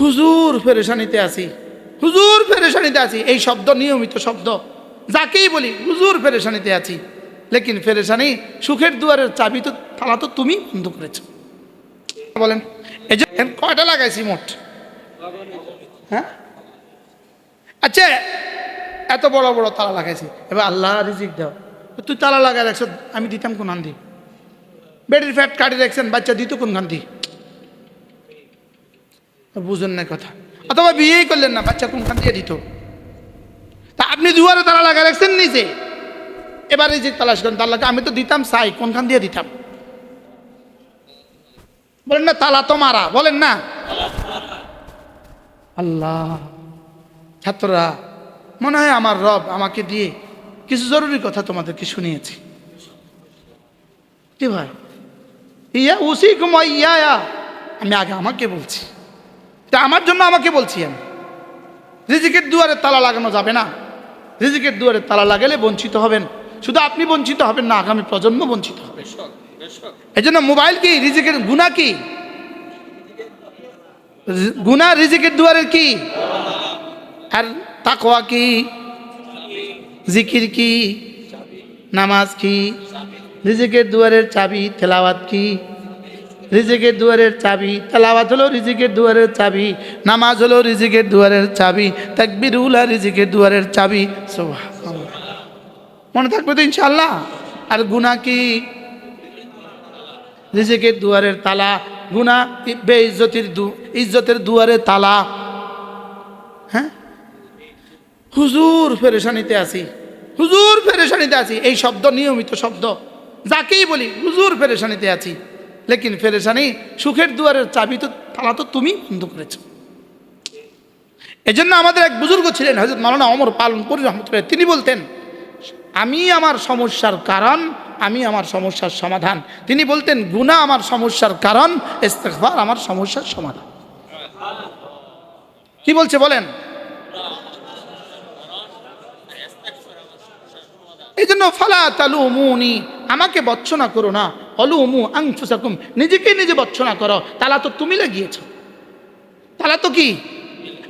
হুজুর পেরেশানিতে আছি, হুজুর পেরেশানিতে আছি, এই শব্দ নিয়মিত শব্দ। যাকেই বলি হুজুর পেরেশানিতে আছি, লেকিন পেরেশানি সুখের দুয়ারের চাবি তো তালা তো তুমি বন্ধ করেছো। বলেন এই যে কয়টা লাগাইছি মোট? হ্যাঁ, আচ্ছা এত বড় বড় তালা লাগাইছি, এবার আল্লাহ রিজিক দাও, তুই তালা লাগাই রাখছ, আমি দিতাম কোন আন্দি? বেডির ফ্যাট কাটি রাখছেন, বাচ্চা দিত কোন গান্ধী? বুঝেন না কথা। অথবা বিয়েই করলেন না, বাচ্চা কোনখান দিয়ে দিত? তা আপনি দুয়ারে তালা লাগাই রাখছেন নিজে, এবার রিজিক তালাশ করেন, তালাকে আমি তো দিতাম চাই, কোনখান দিয়ে দিতাম? বলেন না তালা তো মারা, বলেন না আল্লাহ। ছাত্ররা, মনে হয় আমার রব আমাকে দিয়ে কিছু জরুরি কথা তোমাদেরকে শুনিয়েছি। কি ভাই, ইয়া উসি কুমাই ইয়া, আমি আগে আমাকে বলছি, এটা আমার জন্য আমাকে বলছি আমি। রিজিকের দুয়ারে তালা লাগানো যাবে না। রিজিকের দুয়ারে তালা লাগালে বঞ্চিত হবেন, শুধু আপনি বঞ্চিত হবেন না, আগামী প্রজন্ম বঞ্চিত হবে। এই জন্য মোবাইল কি রিজিকের গুনাহ? কি গুনাহ রিজিকের দুয়ারের কি? আর তাকওয়া কি? জিকির কি? নামাজ কি? রিজিকের দুয়ারের চাবি। তেলাওয়াত কি? রিজিকের দুয়ারের চাবি। তেলাওয়াত হলো রিজিকের দুয়ারের চাবি, নামাজ হলো রিজিকের দুয়ারের চাবি, তাকবীরুল রিজিকের দুয়ারের চাবি। সুবহানাল্লাহ, মনে থাকবে তো ইনশাআল্লাহ। আর গুনাহ কি? রিজিকের দুয়ারের তালা। গুনাহ ইজ্জতের দুয়ারের তালা। হ্যাঁ, হুজুর পেরেশানিতে আছি, হুজুর পেরেশানিতে আছি, এই শব্দ নিয়মিত শব্দ। যাকেই বলি হুজুর পেরেশানিতে আছি, লেকিন পেরেশানি সুখের দুয়ারের চাবি তো তালা তো তুমি বন্ধ করেছ। এজন্য আমাদের এক বুজুর্গ ছিলেন হযরত মাওলানা ওমর পালনপুরি রহমতুল্লাহ, তিনি বলতেন আমি আমার সমস্যার কারণ, আমি আমার সমস্যার সমাধান। তিনি বলতেন গুনাহ আমার সমস্যার কারণ, ইস্তিগফার আমার সমস্যার সমাধান। কি বলছে বলেন? এই জন্য ফালা তালুমুনি, আমাকে বচ্চনা করো না, অলুমু আনফুসাকুম, নিজেকে নিজে বচ্চনা করো, তালা তো তুমি লাগিয়েছো। তালা তো কি?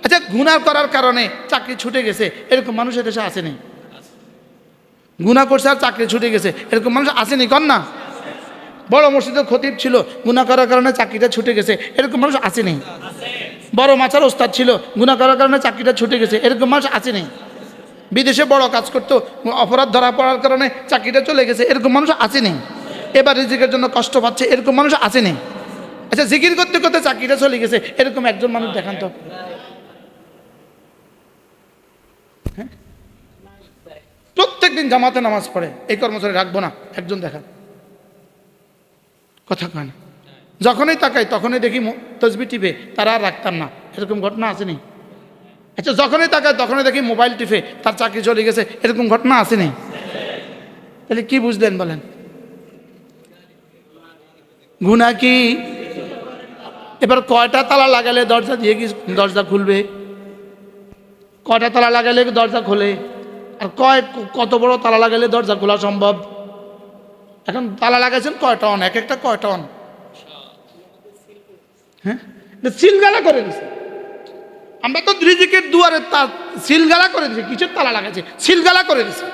আচ্ছা, গুনাহ করার কারণে চাকরি ছুটে গেছে, এরকম মানুষের দেশে আসেনি? গুনাহ করছে আর চাকরি ছুটে গেছে, এরকম মানুষ আসেনি? কর না। বড় মসজিদের খতিব ছিল, গুনাহ করার কারণে চাকরিটা ছুটে গেছে, এরকম মানুষ আসেনি? বড় মাচার ওস্তাদ ছিল, গুনাহ করার কারণে চাকরিটা ছুটে গেছে, এরকম মানুষ আসেনি? বিদেশে বড় কাজ করতো, অপরাধ ধরা পড়ার কারণে চাকরিটা চলে গেছে, এরকম মানুষ আসেনি? এবার রিজিকের জন্য কষ্ট পাচ্ছে, এরকম মানুষ আসেনি? আচ্ছা, জিকির করতে করতে চাকরিটা চলে গেছে, এরকম একজন মানুষ দেখান তো। হ্যাঁ, প্রত্যেকদিন জামাতে নামাজ পড়ে, এই কর্মচারী রাখবো না, একজন দেখান। কথা কয় না। যখনই তাকাই তখনই দেখি তসবি টিপে, তারা আর রাখতাম না, এরকম ঘটনা আসেনি? আচ্ছা, যখনই তাকায় তখনই দেখি মোবাইল টিপে, তার চাকরি চলে গেছে, এরকম ঘটনা আসেনি? তাহলে কি বুঝলেন বলেন? গুনাহ কি? এবার কয়টা তালা লাগালে দরজা দিয়ে কি দরজা খুলবে? কয়টা তালা লাগালে দরজা খোলে? আর কত বড় তালা লাগালে দরজা খোলা সম্ভব? এখন তালা লাগাইছেন কয় টন, এক একটা কয় টন? হ্যাঁ, সিলগালা করে দিছে। আমরা তো রিজিকের দুয়ারে সিলগালা করে দিছি, কিসের তালা লাগাইছে? সিলগালা করে দিছে।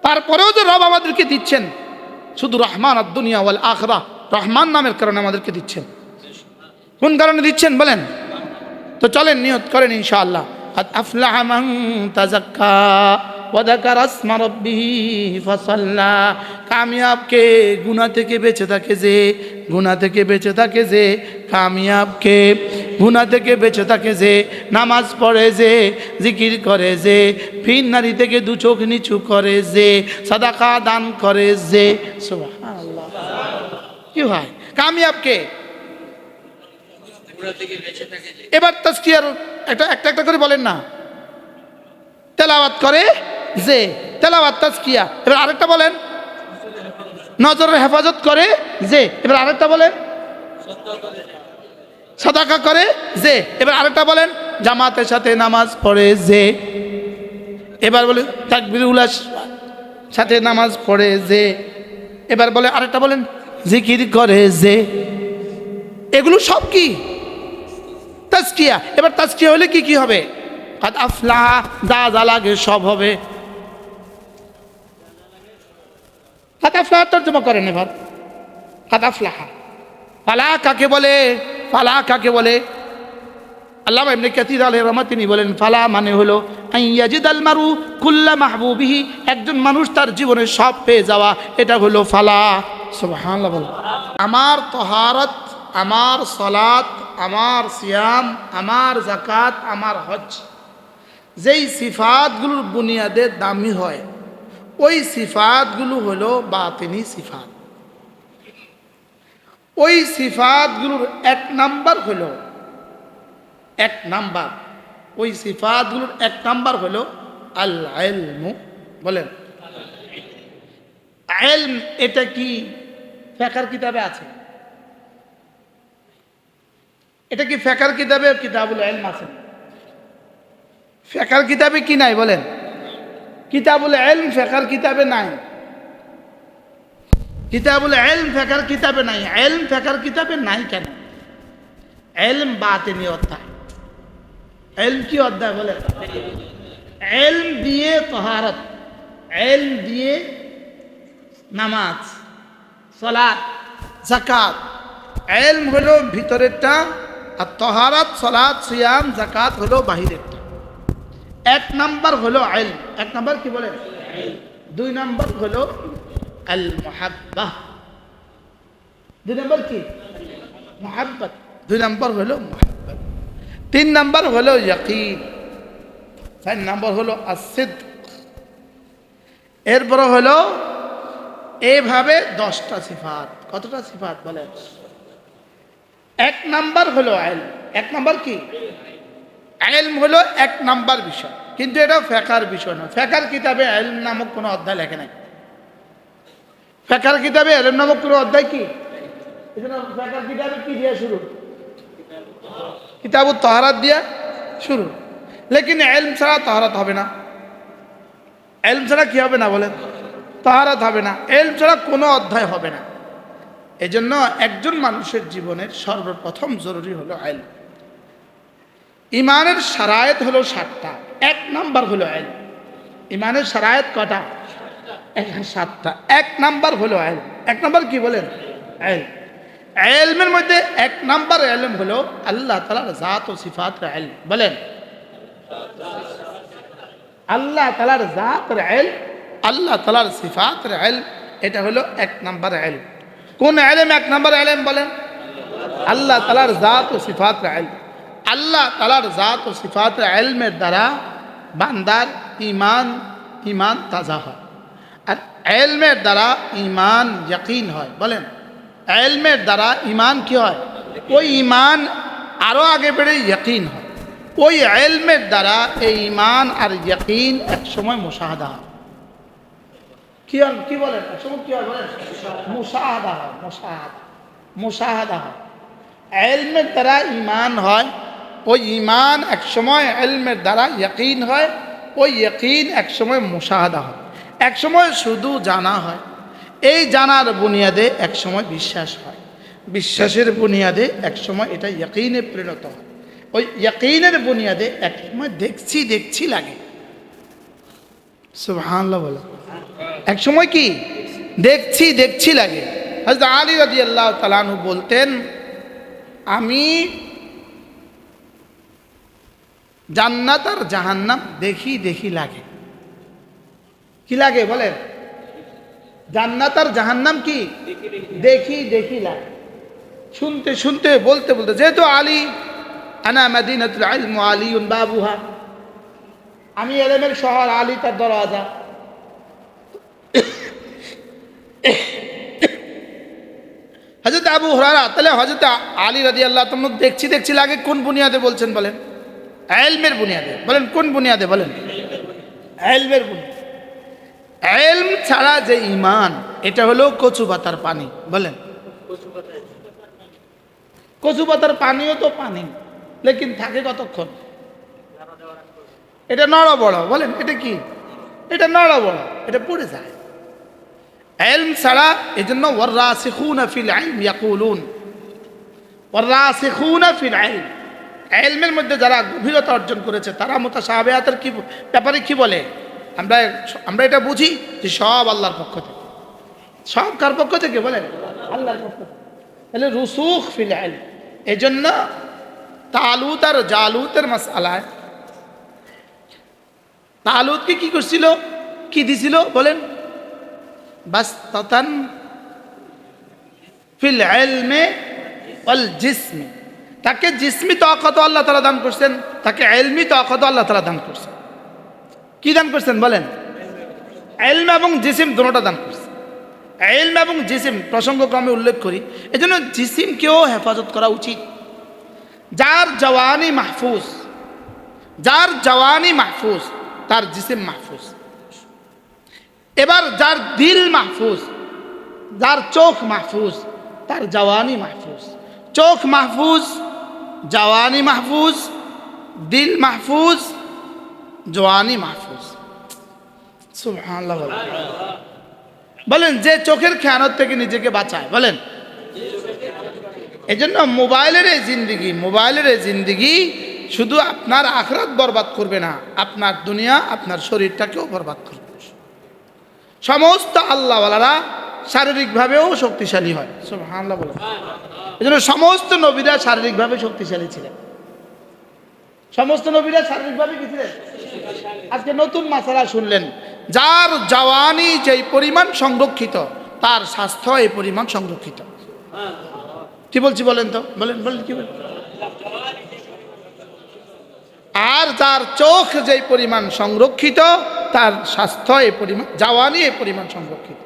তারপরেও যে রব আমাদেরকে দিচ্ছেন, শুধু রহমান আর দুনিয়া ওয়াল আখিরাহ, রহমান নামের কারণে আমাদেরকে দিচ্ছেন। কোন কারণে দিচ্ছেন বলেন? তো চলেন নিয়ত করেন ইনশাআল্লাহ। قد أفلح من تزكى وذكر اسم ربه فصلى। কামিয়াব কে? গুনাহ থেকে বেঁচে থাকে যে, গুনাহ থেকে বেঁচে থাকে যে। কামিয়াব কে? গুনাহ থেকে বেঁচে থাকে যে, নামাজ পড়ে যে, জিকির করে যে, ফির নারী থেকে দু চোখ নিচু করে যে, সাদাকা দান করে যে। সুবহানাল্লাহ। কি হয়? কামিয়াব কে? এবার তাজকিয়ার একটা একটা করে বলেন না। তেলাওয়াত করে যে, তেলাওয়াত তাজকিয়া। এবার আরেকটা বলেন, নজরের হেফাজত করে যে। এবার আরেকটা বলেন, সাদাকা করে যে। এবার আরেকটা বলেন, জামাতের সাথে নামাজ পড়ে যে। এবার বলে তাকবীরুল সাথে নামাজ পড়ে যে। এবার বলে আরেকটা বলেন, জিকির করে যে। এগুলো সব কি? তাজকিয়া। এবার তাজকিয়া হলে কি কি হবে? কাদ আফলাহা, যা যা লাগে সব হবে। কাদ আফলাহা তর্জমা করেন এবার। কাদ আফলাহা, ফালাহ কাকে বলে? ফালাহ কাকে বলে? আল্লামা ইবনে কাসির আলাইহির রহমাত তিনি বলেন, ফালাহ মানে হলো আইয়াজিদাল মারু কুল্লা মাহবুবিহি, একজন মানুষ তার জীবনে সব পেয়ে যাওয়া, এটা হলো ফালাহ। সুবহানাল্লাহ বলেন। আমার তহারত, আমার সালাত, আমার সিয়াম, আমার যাকাত, আমার হজ, যেই সিফাতগুলোর বুনিয়াদে দামি হয়, ওই সিফাতগুলো হলো বাতিনি সিফাত। ওই সিফাতগুলোর এক নাম্বার হলো, এক নাম্বার, ওই সিফাতগুলোর এক নাম্বার হলো আল ইলমু। বলেন ইলম, এটা কি ফিকহের কিতাবে আছে? এটা কি ফিকহের কিতাবে কিতাবুল ইলম আছে? ফিকহের কিতাবে কি নাই? বলেন কিতাবুল ইলম ফিকহের কিতাবে নাই। কিতাবুল ইলম ফিকহের কিতাবে নাই। ইলম ফিকহের কিতাবে নাই কেন? ইলম বাতিনি অধ্যায়। ইলম কি অধ্যায়? বলেন ইলম দিয়ে তাহারত, ইলম দিয়ে নামাজ, সালাত, যাকাত। ইলম হলো ভিতরেরটা, আর তাহারত, সালাত, সিয়াম, যাকাত হলো বাহিরেরটা। এক নাম্বার হলো ইলম। এক নাম্বার কি বলেন? দুই নাম্বার হলো আল মুহাব্বাহ। দুই নাম্বার কি? মুহাব্বত। দুই নাম্বার হলো মুহাব্বত। তিন নাম্বার হলো ইয়াকিন। চার নাম্বার হলো আসিদক। এরপর হলো এইভাবে 10টা সিফাত। কতটা সিফাত বলেন? এক নাম্বার হলো ইলম। এক নাম্বার কি? ইলম হলো এক নাম্বার বিষয়, কিন্তু এটা ফিকহের বিষয় না। ফিকহের কিতাবে ইলম নামক কোনো অধ্যায় লেখে নাই। ফিকহের কিতাবে ইলম নামক কোনো অধ্যায় কি? এজন্য ফিকহের কিতাবে কি দিয়ে শুরু? কিতাবুত তাহারাত দিয়ে শুরু। লেকিন ইলম ছাড়া তাহারাত হবে না। ইলম ছাড়া কি হবে না? বলেন তাহারাত হবে না। ইলম ছাড়া কোনো অধ্যায় হবে না। এজন্য একজন মানুষের জীবনের সর্বপ্রথম জরুরি হলো ইলম। ইমানের শারায়েত হলো 7টা। এক নাম্বার হলো ইলম। ইমানের শারায়েত কটা? 7টা। এক নাম্বার হলো ইলম। এক নাম্বার কি? বলেন ইলম। ইলমের মধ্যে এক নাম্বার ইলম হলো আল্লাহ তাআলার জাত ও সিফাতের ইলম। বলেন আল্লাহ তাআলার জাতের ইলম, আল্লাহ তাআলার সিফাতের ইলম, এটা হলো এক নাম্বার ইলম। কোন ইলম এক নাম্বার ইলম? বলেন আল্লাহ তাআলার জাত ও সিফাতের ইলম। আল্লাহ তাআলার জাত ও সিফাতের ইলমের দ্বারা বান্দার ঈমান তাজা হয়, আর ইলমের দ্বারা ঈমান ইয়াকিন হয়। বলেন ইলমের দ্বারা ঈমান কি হয়? ওই ঈমান আরো আগে বেড়ে ইয়াকিন হয়। ওই ইলমের দ্বারা এই ঈমান আর ইয়াকিন এক সময় মুশাহাদা হয়। কি বলেন? এক সময় কি হয়? বলেন মুশাহাদা হয়। মুশাহাদা হয়। ইলমের দ্বারা ঈমান হয়, ওই ঈমান এক সময় ইলমের দ্বারা ইয়াকিন হয়, ওই ইয়াকিন এক সময় মুশাহাদা হয়। এক সময় শুধু জানা হয়, এই জানার বুনিয়াদে এক সময় বিশ্বাস হয়, বিশ্বাসের বুনিয়াদে এক সময় এটা ইয়াকিনে পরিণত হয়, ওই ইয়াকিনের বুনিয়াদে এক সময় দেখছি লাগে। সুবহানাল্লাহ বলে। এক সময় কি দেখছি লাগে। হযরত আলী রাদিয়াল্লাহু তাআলা আনহু বলতেন, আমি জান্নাত আর জাহান্নাম দেখি লাগে। কি লাগে? বলেন জান্নাত আর জাহান্নাম কি দেখি লাগে। শুনতে বলতে যেহেতু আলী আনা মাদিনাতুল ইলম ওয়া আলিউন বাবুহা, আমি ইলমের শহর, আলী তার দরওয়াজা। হযরত আবু হুরায়রা, তাহলে হযরত আলী রাদিয়াল্লাহু তাআলা দেখছি লাগে কোন বুনিয়াদে বলছেন? বলেন ইলমের বুনিয়াদে। বলেন কোন বুনিয়াদে? বলেন ইলমের বুনিয়াদে। ইলম ছাড়া যে ঈমান, এটা হলো কচু পাতার পানি। বলেন কচু পাতার পানিও তো পানি, লেকিন থাকে কতক্ষণ? এটা নড় বড়। বলেন এটা কি? এটা নড় বড়, এটা পড়ে যায়। ইলম ছাড়া, এজন্য ওয়াররাসিখুনা ফিল ইলম ইয়াকুলুন, ওয়াররাসিখুনা ফিল ইলম, ইলমের মধ্যে যারা গভীরতা অর্জন করেছে তারা মুতাশাবিহাতের কি ব্যাপারে কি বলে, আমরা এটা বুঝি যে সব আল্লাহর পক্ষ থেকে। সব কার পক্ষ থেকে বলেন? আল্লাহর পক্ষ থেকে। তাহলে রুসুখ ফিল ইলম। এজন্য তালুত আর জালুতের মাসআলায় তালুতকে কি করছিল, কি দিছিল বলেন? বাসতাতান ফিল ইলমি ওয়াল জিসমি। তাকে জিসমি তাকত আল্লাহ তাআলা দান করছেন, তাকে ইলমি তাকত আল্লাহ তাআলা দান করছেন। কি দান করছেন বলেন? ইলম এবং জিসিম দুটোটা দান করছেন। ইলম এবং জিসিম প্রসঙ্গক্রমে উল্লেখ করি, এজন্য জিসিমকেও হেফাজত করা উচিত। যার জওয়ানি মাহফুজ, যার জওয়ানি মাহফুজ তার জিসিম মাহফুজ। এবার যার দিল মাহফুজ, যার চোখ মাহফুজ তার জওয়ানি মাহফুজ। চোখ মাহফুজ, জওয়ানি মাহফুজ, দিল মাহফুজ, জওয়ানি মাহফুজ। সুবহানাল্লাহ বলেন। যে চোখের খেয়ানত থেকে নিজেকে বাঁচায় বলেন। এই জন্য মোবাইলের এই জিন্দিগি শুধু আপনার আখিরাত বরবাদ করবে না, আপনার দুনিয়া, আপনার শরীরটাকেও বরবাদ করবে। সমস্ত আল্লাহওয়ালারা শারীরিকভাবেও শক্তিশালী হয়। সুবহানাল্লাহ বলেন। এই জন্য সমস্ত নবীরা শারীরিকভাবে শক্তিশালী ছিলেন। সমস্ত নবীরা শারীরিকভাবে কি ছিলেন? আজকে নতুন মাসালা শুনলেন, যার জওয়ানি যেই পরিমাণ সংরক্ষিত তার স্বাস্থ্য এই পরিমাণ সংরক্ষিত। কি বলছি বলেন তো? বলেন কি বলেন? আর যার চোখ যেই পরিমাণ সংরক্ষিত তার স্বাস্থ্য এই পরিমাণ, জওয়ানি এই পরিমাণ সংরক্ষিত।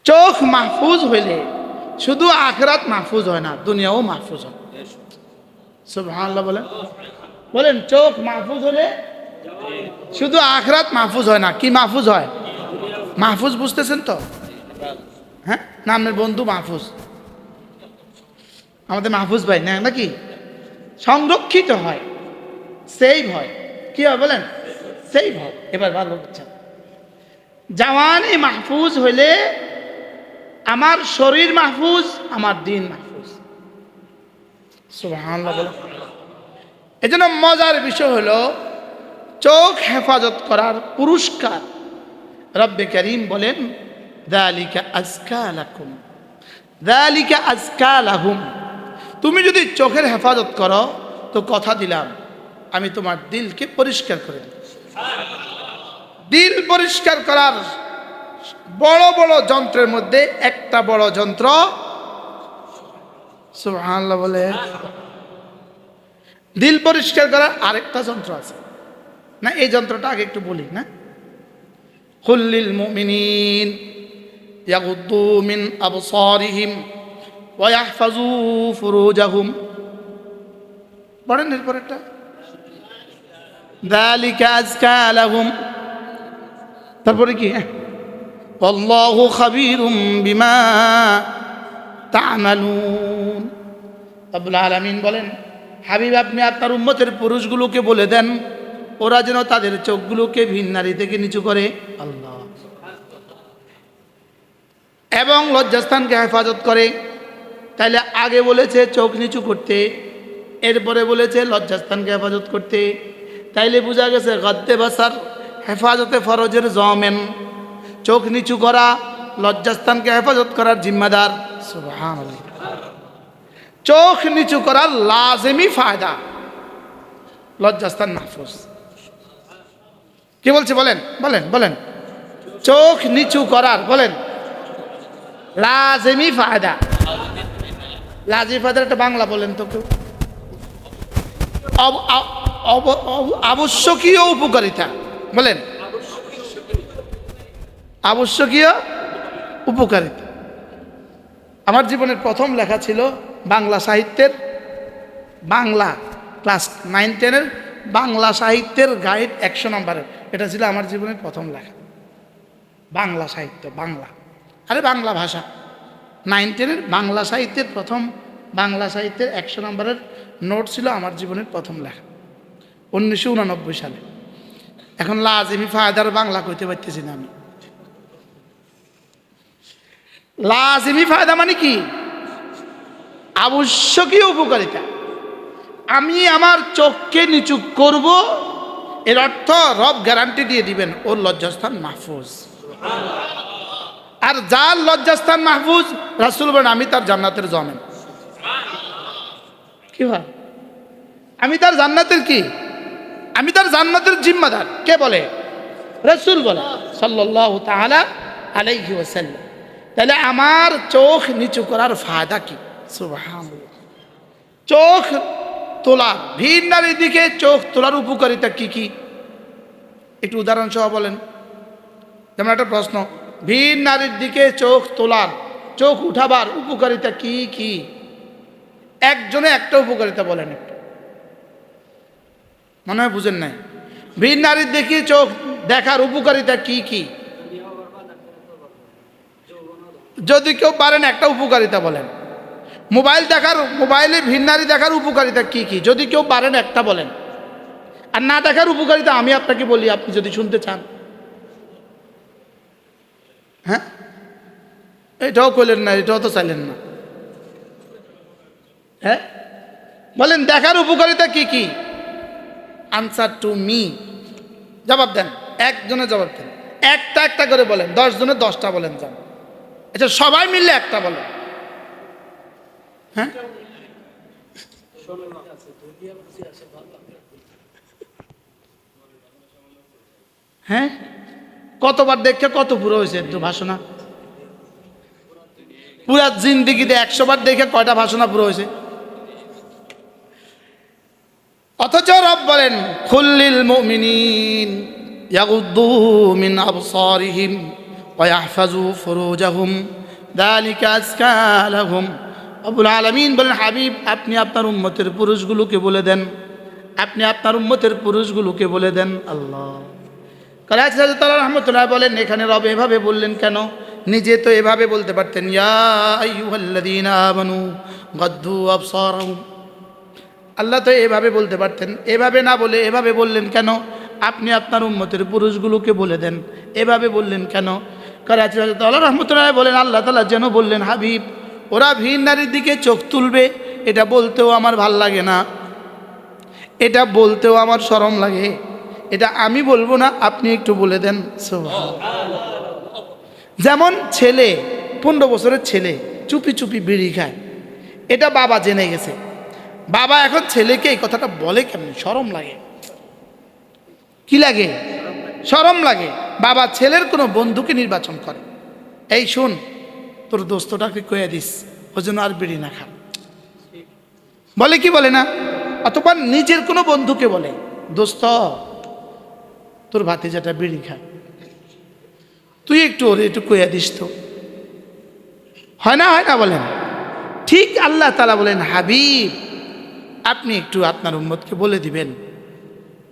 চোখ মাহফুজ হইলে শুধু আখিরাত মাহফুজ হয় না, দুনিয়াও মাহফুজ হয়। সুবহানাল্লাহ বলেন। চোখ মাহফুজ হলে শুধু আখিরাত মাহফুজ হয় না, কি মাহফুজ হয়? মাহফুজ বুঝতেছেন তো? হ্যাঁ, নামের বন্ধু মাহফুজ, আমাদের মাহফুজ ভাই না নাকি? সংরক্ষিত হয়, সেভ হয়। কি হয় বলেন? সেভ হয়। এবার ভালো বুঝছেন। জওয়ানি মাহফুজ হইলে আমার শরীর মাহফুজ, আমার দিন মাহফুজ। সুবহানাল্লাহ বলেন। এজন্য মজার বিষয় হলো চোখ হেফাজত করার পুরস্কার রব্বে করিম বলেন, যালিকা আজকা লাকুম, যালিকা আজকা লাহুম। তুমি যদি চোখের হেফাজত করো তো কথা দিলাম আমি তোমার দিলকে পরিষ্কার করে দেব। দিল পরিষ্কার করার বড় বড় যন্ত্রের মধ্যে একটা বড় যন্ত্র, সুবহানাল্লাহ বলে, দিল পরিষ্কার করার আরেকটা যন্ত্র আছে না? এই যন্ত্রটা আগে একটু বলি না? কুল্লিল মুমিনিন ইয়াগুদ্দু মিন আবসারিহিম ওয়া ইয়াহফাজু ফুরুজাহুম। পড়েন এরপর একটা, যালিকা আজকা লাহুম। তারপরে কি? আল্লাহু খাবীরুম বিমা তা'মালুন। রব্বুল আলামিন বলেন, হাবিব আপনি আপনার উম্মতের পুরুষগুলোকে বলে দেন ওরা যেন তাদের চোখগুলোকে ভিন নারী থেকে নিচু করে, আল্লাহ, এবং লজ্জাস্থানকে হেফাজত করে। তাইলে আগে বলেছে চোখ নিচু করতে, এরপরে বলেছে লজ্জাস্থানকে হেফাজত করতে। তাইলে বোঝা গেছে গদ্দে বাসার হেফাজতে ফরজের জমেন, চোখ নিচু করা, লজ্জাস্থানকে হেফাজত করার জিম্মাদার। সুবহানাল্লাহ। চোখ নিচু করার লাজেমি ফায়দা, লজ্জাস্থান মাহফুজ। কি বলছে বলেন? চোখ নিচু করার বলেন লাজেমি ফায়দা। লাজেমি ফায়দার একটা বাংলা বলেন তো কেউ? আবশ্যকীয় উপকারিতা বলেন। আবশ্যকীয় উপকারিতা। আমার জীবনের প্রথম লেখা ছিল বাংলা সাহিত্যের, বাংলা ক্লাস 9-10 বাংলা সাহিত্যের গাইড 100 নম্বরের। এটা ছিল আমার জীবনের প্রথম লেখা। বাংলা সাহিত্য, বাংলা ভাষা 9-10 বাংলা সাহিত্যের প্রথম, বাংলা সাহিত্যের 100 নম্বরের নোট ছিল আমার জীবনের প্রথম লেখা 1989 সালে। এখন লাজিমি ফায়দার বাংলা কইতে পারতেছি না আমি। লাজিমি ফায়দা মানে কি? আবশ্যকীয় উপকারিতা। আমি আমার চোখকে নিচু করব, এর অর্থ রব গ্যারান্টি দিয়ে দিবেন ওর লজ্জাস্থান মাহফুজ। আর যার লজ্জাস্থান মাহফুজ, রাসূল বলেন আমি তার জান্নাতের জমেন। কি হয়? আমি তার জান্নাতের কি? আমি তার জান্নাতের জিম্মাদার। কে বলে? রাসূল বলে সাল্লাল্লাহু তাআলা আলাইহি ওয়াসাল্লাম। তাহলে আমার চোখ নিচু করার ফায়দা কি? সুবহানাল্লাহ। চোখ তোলা, ভিন নারীর দিকে চোখ তোলার উপকারিতা কি কি? একটু উদাহরণ সহ বলেন। যেমন একটা প্রশ্ন, ভিন নারীর দিকে চোখ তোলার, চোখ উঠাবার উপকারিতা কি কি? একজনে একটা উপকারিতা বলেন একটু। মনে হয় বুঝেন নাই। ভিন নারীর দিকে চোখ দেখার উপকারিতা কি কি? যদি কেউ পারেন একটা উপকারিতা বলেন। মোবাইলে ভিন নারী দেখার উপকারিতা কি কি? যদি কেউ পারেন একটা বলেন। আর না দেখার উপকারিতা আমি আপনাকে বলি, আপনি যদি শুনতে চান। হ্যাঁ, এটাও কইলেন না, এটাও তো চাইলেন না। হ্যাঁ বলেন, দেখার উপকারিতা কি কি? আনসার টু মি, জবাব দেন। একজনে জবাব দেন, একটা একটা করে বলেন। 10 জনে 10টা বলেন যান। আচ্ছা সবাই মিললে একটা বলেন। হ্যাঁ হ্যাঁ, কতবার দেখে কত পুরো হয়েছে একটু ভাষণা? পুরা জিন্দিগিতে 100 বার দেখে কয়টা ভাষণা পুরো হয়েছে? অথচ রব বলেন কুল্লিল মুমিনিন ইয়াগুদ্দু মিন আবসারিহিম ওয়া ইয়াহফাজু ফুরুজাহুম যালিকা আযকা লাহুম। রব্বুল আলামিন বলেন, হাবিব আপনি আপনার উম্মতের পুরুষগুলোকে বলে দেন, আপনি আপনার উম্মতের পুরুষগুলোকে বলে দেন। আল্লাহ রহমতুল্লাহ বলেন, এখানে রব এভাবে বললেন কেন? নিজে তো এভাবে বলতে পারতেন, ইয়া আইয়ুহাল্লাযীনা আমানু গাদ্দু আবসারাহুম। আল্লাহ তো এভাবে বলতে পারতেন, এভাবে না বলে এভাবে বললেন কেন? আপনি আপনার উম্মতের পুরুষগুলোকে বলে দেন, এভাবে বললেন কেন? রহমতুল্লাহ বলেন, আল্লাহ তাআলা যেন বললেন, হাবিব ওরা ভিন নারীর দিকে চোখ তুলবে, এটা বলতেও আমার ভাল লাগে না, এটা বলতেও আমার শরম লাগে, এটা আমি বলবো না, আপনি একটু বলে দেন। যেমন ছেলে, 15 বছরের ছেলে চুপি চুপি বিড়ি খায়, এটা বাবা জেনে গেছে। বাবা এখন ছেলেকে এই কথাটা বলে কেমন? শরম লাগে। কি লাগে? শরম লাগে। বাবা ছেলের কোনো বন্ধুকে নির্বাচন করে, এই শুন তোর দোস্তটাকে কয়ে দিস ওই জন্য আর বিড়ি না খান, বলে কি বলে না? অথবা নিজের কোনো বন্ধুকে বলে, দোস্ত তোর ভাতিজাটা বিড়ি খায়, তুই একটু ওরে একটু কইয়া দিস তো। হয় না? হয় না? বলেন। ঠিক আল্লাহ তাআলা বলেন, হাবিব আপনি একটু আপনার উম্মতকে বলে দিবেন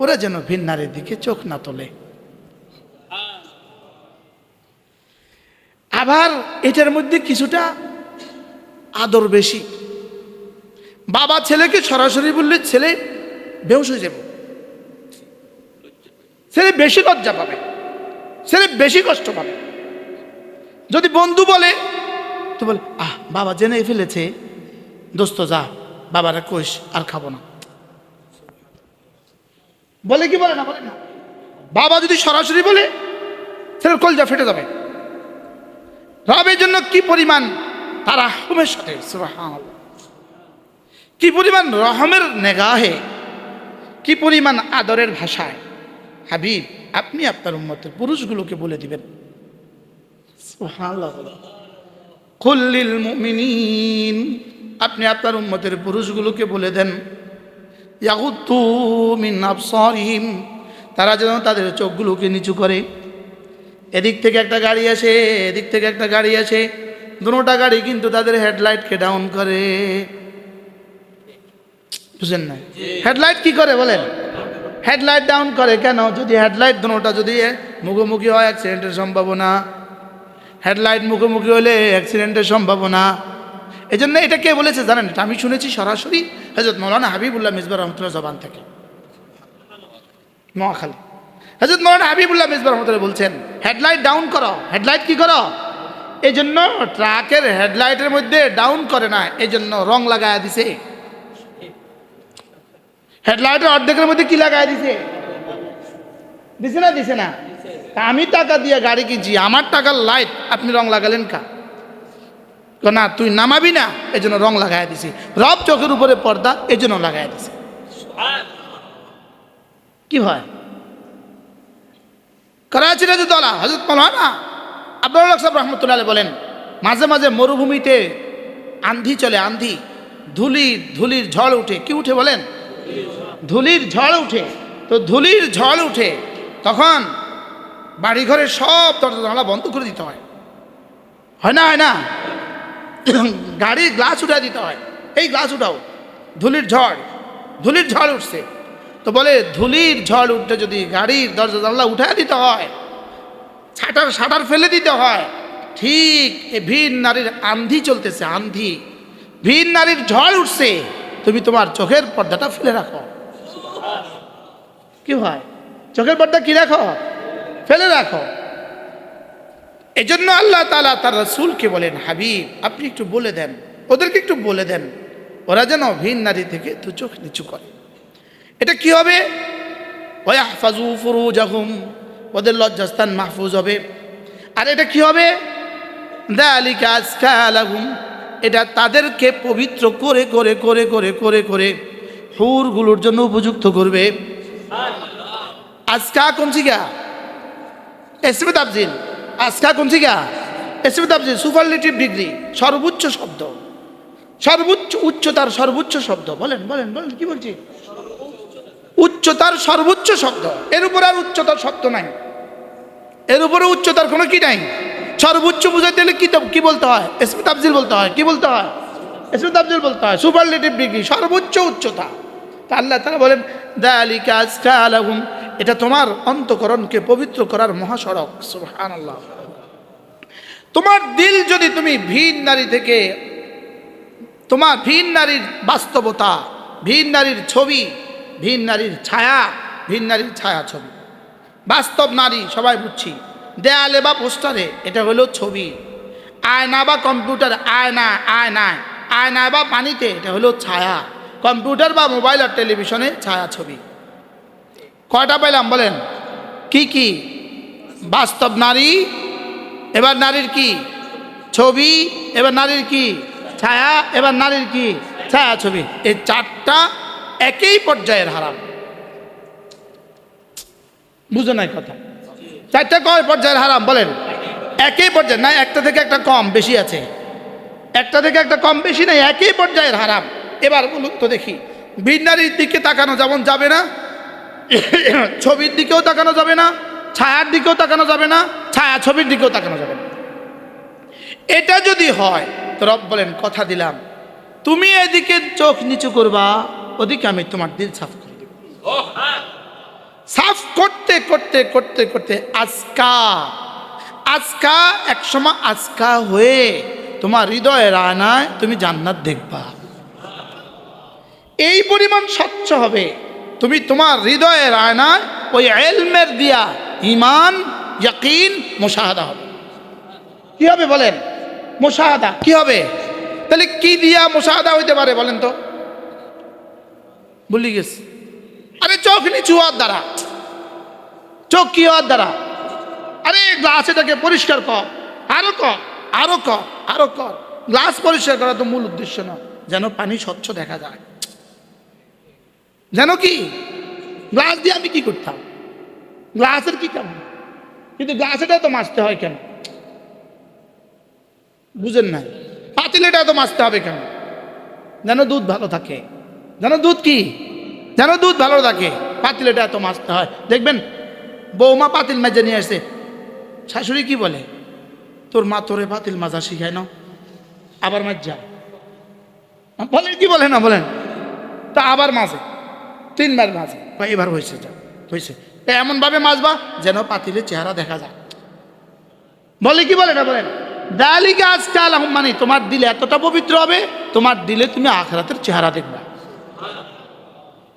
ওরা যেন ভিন নারীর দিকে চোখ না তোলে। আবার এটার মধ্যে কিছুটা আদর বেশি। বাবা ছেলেকে সরাসরি বললে ছেলে বেহুশ হয়ে যাবে, ছেলে বেশি লজ্জা পাবে, ছেলে বেশি কষ্ট পাবে। যদি বন্ধু বলে তো বলে, বাবা জেনে ফেলেছে, দোস্ত যা বাবারা কইস আর খাবো না, বলে কি বলে না? বলে না। বাবা যদি সরাসরি বলে ছেলের কলজা ফেটে যাবে। রবের জন্য কি পরিমাণ তারা রহমের সাথে, সুবহানাল্লাহ, কি পরিমাণ রহমের নেগাহে, কি পরিমাণ আদরের ভাষায়, হাবিব আপনি আপনার উম্মতের পুরুষগুলোকে বলে দিবেন। সুবহানাল্লাহ। কুল্লিল মুমিনিন, আপনি আপনার উম্মতের পুরুষগুলোকে বলে দেন, ইয়াগুদ্দু মিন আবসারিহিম, তারা যেন তাদের চোখগুলোকে নিচু করে। এদিক থেকে একটা গাড়ি আসে, এদিক থেকে একটা গাড়ি আসে, দুটোটা গাড়ি কিন্তু তাদের হেডলাইটকে ডাউন করে। বুঝেন না? হেডলাইট কি করে বলেন? হেডলাইট ডাউন করে কেন? যদি হেডলাইট দুটোটা যদি মুখোমুখি হয় অ্যাক্সিডেন্টের সম্ভাবনা, হেডলাইট মুখোমুখি হলে অ্যাক্সিডেন্টের সম্ভাবনা। এই জন্য এটা কে বলেছে জানেন? এটা আমি শুনেছি সরাসরি হযরত মাওলানা হাবিবুল্লাহ মিসবাহ রহমতুল্লাহ জবান থেকে, নোয়াখালী। হযরত মাওলানা হাবিবুল্লাহ মিসবাহ রহমতুল্লাহ বলছেন, হেডলাইট ডাউন করো। হেডলাইট কি করো? এই জন্য ট্রাকের হেডলাইটের মধ্যে ডাউন করে না, এই জন্য রং লাগায়া দিছে। হেডলাইটের অর্ধেকের মধ্যে কি লাগাই দিছে? দিছে না? দিছে না? তা আমি টাকা দিয়ে গাড়ি কিনছি, আমার টাকার লাইট আপনি রং লাগালেন কা? না তুই নামাবি না, এই জন্য রং লাগাই দিছি। রব চোখের উপরে পর্দা, এই জন্য লাগাই দিছি। কি হয়? করাচির যে দলা হযরত মাওলানা আব্দুল হক সাহেব রহমতুল্লাহ বলেন, মাঝে মাঝে মরুভূমিতে আন্ধি চলে, আন্ধি, ধুলির ঝড় উঠে। কি উঠে বলেন? ধুলির ঝড় উঠে। তো ধুলির ঝড় উঠে, তখন বাড়িঘরের সব দরজা জানালা বন্ধ করে দিতে হয়। হয় না? হয় না? গাড়ির গ্লাস উঠে দিতে হয়, এই গ্লাস উঠাও, ধুলির ঝড় উঠছে। তো বলে ধুলির ঝড় উঠতে যদি গাড়ির দরজা জানলা উঠে দিতে হয়, শাটার ফেলে দিতে হয়, ঠিক এই ভিন নারীর আন্ধি চলতেছে, আন্ধি, ভিন নারীর ঝড় উঠছে, তুমি তোমার চোখের পর্দাটা ফেলে রাখো। কি হয়? চোখের পর্দা কি রাখো? ফেলে রাখো। এজন্য আল্লাহ তাআলা তার রাসূলকে বলেন, হাবিব আপনি একটু বলে দেন, ওদেরকে একটু বলে দেন, ওরা যেন ভিন নারী থেকে দু চোখ নিচু করে। এটা কি হবে? ওয়াহফাজু ফুরুজাহুম, ওদের লজ্জাস্থান মাহফুজ হবে। আর এটা কি হবে? যালিকা আজকা লাহুম, এটা তাদেরকে পবিত্র করে করে করে করে করে করে হুরগুলোর জন্য উপযুক্ত করবে। আজকা কোন সিগা? ইসমে তাফজিল। আজকা কোন সিগা? ইসমে তাফজিল, সুপারলেটিভ ডিগ্রি, সর্বোচ্চ শব্দ, সর্বোচ্চ উচ্চতার সর্বোচ্চ শব্দ। বলেন বলেন বলেন, কি বলছি? উচ্চতার সর্বোচ্চ শব্দ, এর উপর আর উচ্চতার শব্দ নাই, এর উপরে উচ্চতার কোনো কি নাই। সর্বোচ্চ বুঝাইতে হলে কি বলতে হয়? ইসমে তাফজিল বলতে হয়। কি বলতে হয়? ইসমে তাফজিল বলতে হয়, সুপারলেটিভ ডিগ্রি, সর্বোচ্চ উচ্চতা। তা আল্লাহ তাআলা বলেন, যালিকা আজকা লাহুম, এটা তোমার অন্তঃকরণকে পবিত্র করার মহাসড়ক। সুবহানাল্লাহ। তোমার দিল যদি তুমি ভিন নারী থেকে, তোমার ভিন নারীর বাস্তবতা, ভিন নারীর ছবি, ভিন নারীর ছায়া, ভিন নারীর ছায়া ছবি, বাস্তব নারী সবাই বুঝছি, দেয়ালে বা পোস্টারে এটা হলো ছবি, আয়না বা কম্পিউটার, আয়না বা পানিতে এটা হলো ছায়া, কম্পিউটার বা মোবাইল আর টেলিভিশনে ছায়া ছবি। কয়টা পাইলাম বলেন? কি কি? বাস্তব নারী, এবার নারীর কি? ছবি, এবার নারীর কি? ছায়া, এবার নারীর কি? ছায়া ছবি। এই চারটা একই পর্যায়ের হারাম। বুঝো নাই কথা? চারটা কয় পর্যায়ের হারাম বলেন? একই পর্যায়ে, না একটা থেকে একটা কম বেশি আছে, একটা থেকে একটা কম বেশি নাই, একই পর্যায়ের হারাম। এবার বলুন তো দেখি, ভিন নারীর দিকে তাকানো যেমন যাবে না, ছবির দিকেও তাকানো যাবে না, ছায়ার দিকেও তাকানো যাবে না, ছায়া ছবির দিকেও তাকানো যাবে না। এটা যদি হয় তো রব বলেন, কথা দিলাম তুমি এদিকে চোখ নিচু করবা, ওদিকে আমি তোমার দিল সাফ করে দেব। সাফ করতে করতে করতে করতে আজকা একসময় আজকা হয়ে তোমার হৃদয়ের আয়নায় তুমি জান্নাত দেখবা। এই পরিমাণ স্বচ্ছ হবে, তুমি তোমার হৃদয়ের আয়নায় ওই ইলমের দিয়া ঈমান, ইয়াকিন, মুশাহাদা হবে। কি হবে বলেন? মুশাহাদা। কি হবে? তাহলে কি দিয়া মুশাহাদা হইতে পারে বলেন তো? ভুলে গেছি। আরে চোখ নিচু হওয়ার দ্বারা। চোখ কি হওয়ার দ্বারা? আরে গ্লাস এটাকে পরিষ্কার কর, আরো কর, আরো কর, আরো কর। গ্লাস পরিষ্কার করা তো মূল উদ্দেশ্য না, যেন পানি স্বচ্ছ দেখা যায়। যেন কি? গ্লাস দিয়ে আমি কি করতাম? গ্লাসের কি কাম? কিন্তু গ্লাসেটা তো মাজতে হয় কেন? বুঝেন নাই? পাতিলেটা তো মাজতে হবে কেন? যেন দুধ ভালো থাকে। যেন দুধ কি? যেন দুধ ভালো থাকে, পাতিলেটা এত মাজতে হয়। দেখবেন বৌমা পাতিল মাজা নিয়ে আসে, শাশুড়ি কি বলে? তোর মা তোরে পাতিল মাজা শিখায় না, আবার মাজা বলেন। কি বলে না বলেন? তা আবার মাজে, 3 বার মাজে, এবার হয়েছে, যা হয়েছে, এমনভাবে মাজবা যেন পাতিলের চেহারা দেখা যায়। বলে কি বলে না বলেন? যালিকা আজকা লাহুম, মানে তোমার দিলে এতটা পবিত্র হবে, তোমার দিলে তুমি আখিরাতের চেহারা দেখবা।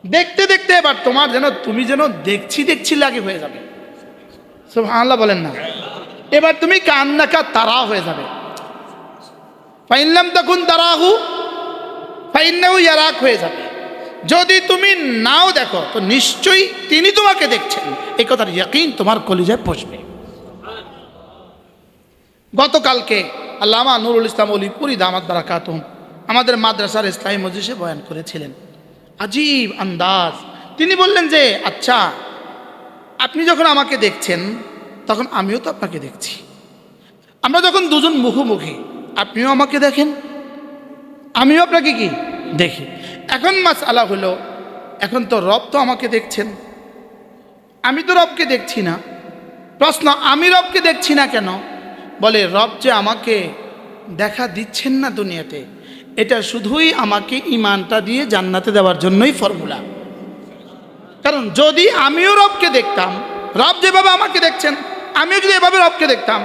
দেখতে দেখতে এবার তোমার যেন, তুমি যেন দেখছি লাগে হয়ে যাবে। সুবহানাল্লাহ বলেন না? এবার তুমি কান্নাকা তারা হয়ে যাবে। ফাইন লাম তাকুন তারাহু ফাইন্নাহু ইয়ারাক হয়ে যাবে। যদি তুমি নাও দেখো তো নিশ্চয়ই তিনি তোমাকে দেখছেন, এই কথার ইয়াকিন তোমার কলিজায় পৌঁছবে। গতকালকে আল্লামা নুরুল ইসলাম অলিপুরি দামাত বারাকাতুহুম আমাদের মাদ্রাসার ইসলামী মজলিসে বয়ান করেছিলেন। আজীব আন্দাজ। তিনি বললেন যে আচ্ছা, আপনি যখন আমাকে দেখছেন তখন আমিও তো আপনাকে দেখছি। আমরা যখন দুজন মুখোমুখি, আপনিও আমাকে দেখেন, আমিও আপনাকে কি দেখি। এখন মাসআলা হলো, এখন তো রব তো আমাকে দেখছেন, আমি তো রবকে দেখছি না। প্রশ্ন, আমি রবকে দেখছি না কেন? বলে রব যে আমাকে দেখা দিচ্ছেন না দুনিয়াতে, এটা শুধুই আমাকে ইমানটা দিয়ে জান্নাতে দেওয়ার জন্যই ফর্মুলা। কারণ যদি আমিও রবকে দেখতাম, রব যেভাবে আমাকে দেখছেন আমিও যদি এভাবে রবকে দেখতাম,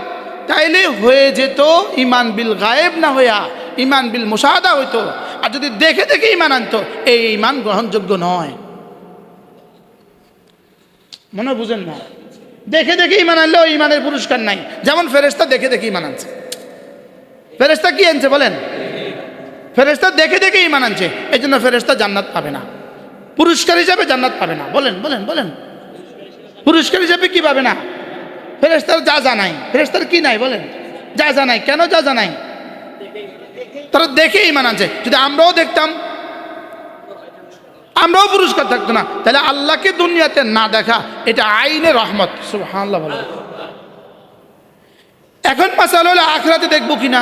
তাইলে হয়ে যেত ইমান বিল গায়েব না হইয়া ইমান বিল মুশাহাদা হইতো। আর যদি দেখে দেখে ইমান আনতো, এই ইমান গ্রহণযোগ্য নয়। মনে বুঝেন না? দেখে দেখে ইমান আনলেও ইমানের পুরস্কার নাই। যেমন ফেরেশতা দেখে দেখে ইমান আনছে। ফেরেশতা কি আনছে বলেন? ফেরেশতা দেখে দেখে ইমান আনছে, এই জন্য ফেরেশতা জান্নাত পাবে না, পুরস্কার হিসাবে জান্নাত পাবে না। বলেন বলেন বলেন, পুরস্কার হিসাবে কি পাবে না? ফেরেশতার যা জানাই, ফেরেশতার কি নাই বলেন? যা জানাই। কেন যা জানাই? তারা দেখে ইমান আনছে। যদি আমরাও দেখতাম, আমরাও পুরস্কার থাকতো না। তাহলে আল্লাহকে দুনিয়াতে না দেখা এটা আইনে রহমত। সুবহানাল্লাহ বলেন। এখন মাসালা হলো আখিরাতে দেখবো কিনা।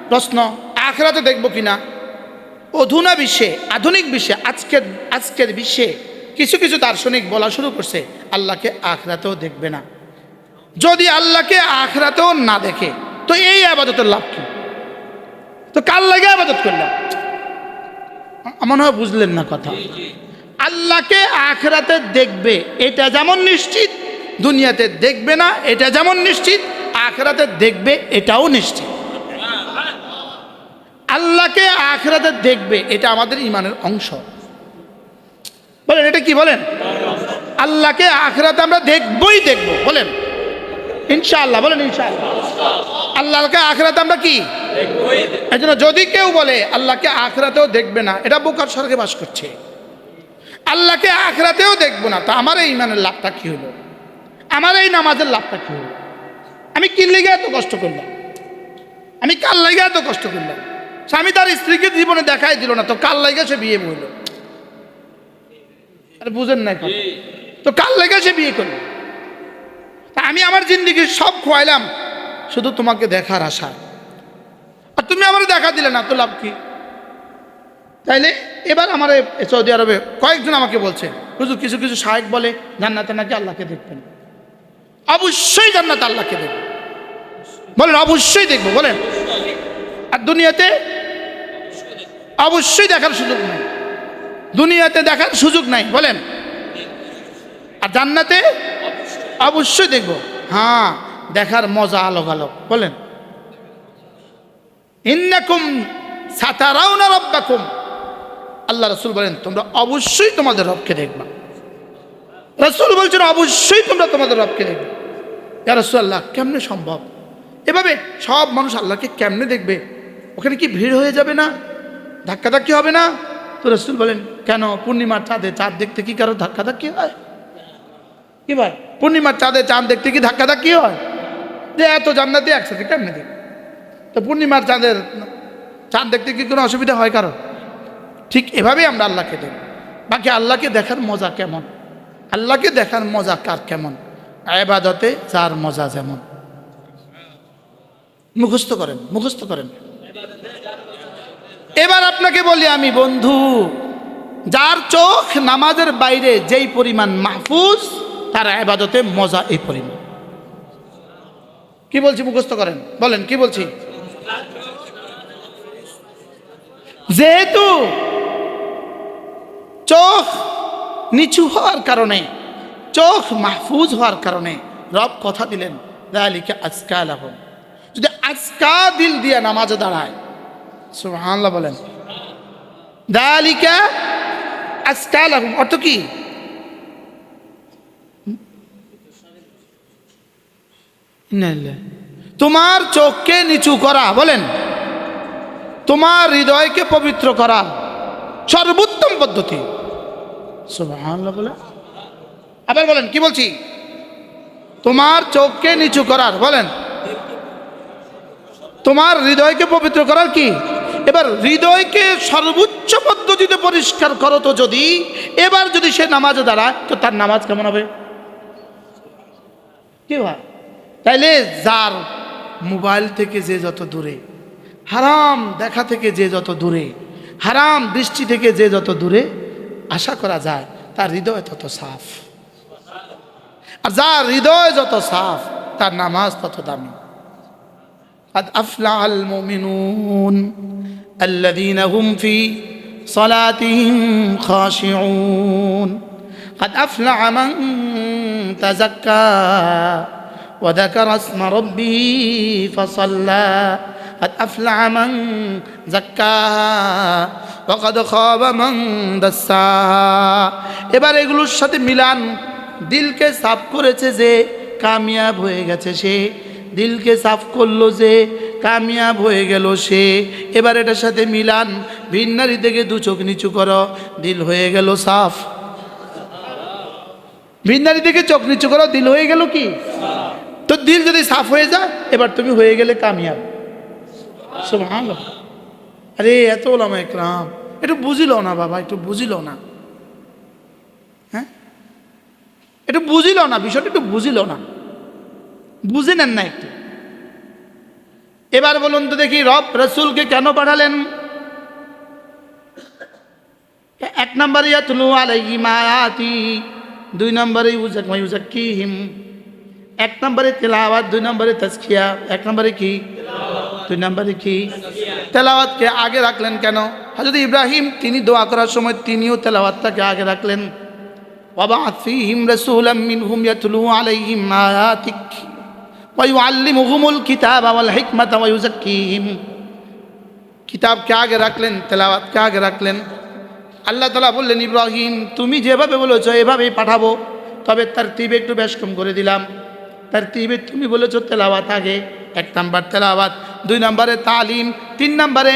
প্রশ্ন, আখিরাতে দেখবো কিনা? অধুনা বিশ্বে, আধুনিক বিশ্বে, আজকের বিশ্বে কিছু কিছু দার্শনিক বলা শুরু করছে আল্লাহকে আখিরাতেও দেখবে না। যদি আল্লাহকে আখিরাতেও না দেখে তো এই ইবাদতের লাভ কি? তো কার লাগে ইবাদত করলাম? মনে হয় বুঝলেন না কথা। আল্লাহকে আখিরাতে দেখবে এটা যেমন নিশ্চিত, দুনিয়াতে দেখবে না এটা যেমন নিশ্চিত, আখিরাতে দেখবে এটাও নিশ্চিত। আল্লাহকে আখিরাতে দেখবে এটা আমাদের ইমানের অংশ। বলেন এটা কি বলেন? আল্লাহকে আখিরাতে আমরা দেখবই দেখব। বলেন ইনশাআল্লাহ। বলেন ইনশাআল্লাহ। আল্লাহকে আখিরাতে আমরা কি দেখবই। এই জন্য যদি কেউ বলে আল্লাহকে আখিরাতেও দেখবে না, এটা বোকার স্বর্গে বাস করছে। আল্লাহকে আখিরাতেও দেখবো না, তো আমার এই ইমানের লাভটা কি হলো? আমার এই নামাজের লাভটা কি হলো? আমি কি লেগে এত কষ্ট করলাম? আমি কার লেগে এত কষ্ট করলাম? স্বামী তার স্ত্রীকে জীবনে দেখাই দিল না, তো কার লেগে সে বিয়ে বইল? আরে বুঝেন না কথা? তো কার লেগে সে বিয়ে করলো? আমি আমার জিন্দিগি সব খোয়াইলাম শুধু তোমাকে দেখার আশা, আর তুমি আমার দেখা দিলে না, তো লাভ কি? তাইলে এবার আমার সৌদি আরবে কয়েকজন আমাকে বলছে, হুজুর কিছু কিছু শায়েখ বলে জান্নাতে নাকি আল্লাহকে দেখবেন। অবশ্যই জান্নাতে আল্লাহকে দেখবেন। বলেন অবশ্যই দেখবো। বলেন আর দুনিয়াতে অবশ্যই দেখার সুযোগ নাই, দুনিয়াতে দেখার সুযোগ নাই। বলেন আর জান্নাতে অবশ্যই দেখবো। হ্যাঁ, দেখার মজা আলোক আলোক। বলেন ইন্নাকুম সাতারাউনা রাব্বাকুম, আল্লাহ রাসূল বলেন তোমরা অবশ্যই তোমাদের রবকে দেখবা। রাসূল বলছেন অবশ্যই তোমরা তোমাদের রবকে দেখবে। ইয়া রাসূলুল্লাহ কেমনে সম্ভব? এভাবে সব মানুষ আল্লাহকে কেমনে দেখবে? ওখানে কি ভিড় হয়ে যাবে না? ধাক্কাধাক্কি হবে না? তো রাসূল বলেন কেন? পূর্ণিমার চাঁদে চাঁদ দেখতে কি কারো ধাক্কাধাক্কি হয়? কি ভাই, পূর্ণিমার চাঁদে চাঁদ দেখতে কি ধাক্কাধাক্কি হয়? যে এত জান্নাতি একসাথে কেমনে দেখ? তো পূর্ণিমার চাঁদের চাঁদ দেখতে কি কোনো অসুবিধা হয় কারো? ঠিক এভাবেই আমরা আল্লাহকে দেখব। বাকি আল্লাহকে দেখার মজা কেমন? আল্লাহকে দেখার মজা কার কেমন? ইবাদতে যার মজা যেমন। মুখস্থ করেন, মুখস্থ করেন। এবার আপনাকে বলি আমি বন্ধু, যার চোখ নামাজের বাইরে যেই পরিমাণ মাহফুজ, তার ইবাদতে মজা এই পরিমাণ। কি বলছি মুখস্থ করেন। বলেন কি বলছি? যেহেতু চোখ নিচু হওয়ার কারণে, চোখ মাহফুজ হওয়ার কারণে রব কথা দিলেন যালিকা আজকা লাহুম। যদি আজকা দিল দিয়ে নামাজে দাঁড়ায়, সুবহানাল্লাহ বলেন, যালিকা আজকা লাহুম অর্থ কি? তোমার চোখকে নিচু করা। বলেন তোমার হৃদয়কে পবিত্র করা সর্বোত্তম পদ্ধতি। সুবহানাল্লাহ বলে। আবার বলেন, কি বলছি? তোমার চোখকে নিচু করার, বলেন, তোমার হৃদয়কে পবিত্র করার কি? এবার হৃদয়কে সর্বোচ্চ পদ্ধতিতে পরিষ্কার করো তো যদি, এবার যদি সে নামাজে দাঁড়ায় তো তার নামাজ কেমন হবে? কি ভাই? তাইলে যার মোবাইল থেকে যে যত দূরে, হারাম দেখা থেকে যে যত দূরে, হারাম দৃষ্টি থেকে যে যত দূরে, আশা করা যায় তার হৃদয় তত সাফ। আর যার হৃদয় যত সাফ তার নামাজ তত দামি। قد أفلح المؤمنون الذين هم في صلاتهم خاشعون قد أفلح من تزكى وذكر اسم ربه فصلى قد أفلح من زكاها وقد خاب من دساها। এবার এগুলোর সাথে মিলান, দিলকে সাফ করেছে যে কামিয়াব হয়ে গেছে সে, দিলকে সাফ করলো যে কামিয়াব হয়ে গেল সে। এবার এটার সাথে মিলান, ভিন্নারি থেকে দু চোখ নিচু করো, দিল হয়ে গেল সাফ। ভিন্নারি থেকে চোখ নিচু করো, দিল হয়ে গেল কি? তো দিল যদি সাফ হয়ে যায় এবার তুমি হয়ে গেলে কামিয়াব। সুবহানাল্লাহ। আরে এত ওলামা একরাম একটু বুঝিল না বাবা, একটু বুঝিল না, হ্যাঁ একটু বুঝিল না, বিষয়টা একটু বুঝিল না, বুঝে নেন না একটু। এবার বলুন তো দেখি, রব রসুলকে কেন পাঠালেন? এক নম্বরে ইয়াতলু আলাইহিম আয়াতি, দুই নম্বরে ইউযাক্কিহিম, এক নম্বরে তেলাওয়াত, দুই নম্বরে তাজকিয়া। এক নম্বরে কি? দুই নম্বরে কি? তেলাওয়াতকে আগে রাখলেন কেন? হযরত ইব্রাহিম তিনি দোয়া করার সময় তিনিও তেলাওয়াতটাকে আগে রাখলেন। ওয়াবা'আথ ফীহিম রাসূলাম মিনহুম ইয়াতলু আলাইহিম আয়াতিক ওয়ায়ুআল্লিমুহুমুল কিতাবা ওয়াল হিকমাতা ওয়ায়ুযাক্কিহিম। কিতাবকে আগে রাখলেন, তেলাওয়াতকে আগে রাখলেন। আল্লাহ তাআলা বললেন, ইব্রাহিম তুমি যেভাবে বলেছো এভাবেই পাঠাবো, তবে তারতিবে একটু বেশ কম করে দিলাম। তারতিবে তুমি বলেছো তেলাওয়াত আগে, এক নাম্বার তেলাওয়াত, দুই নম্বরে তালিম, তিন নম্বরে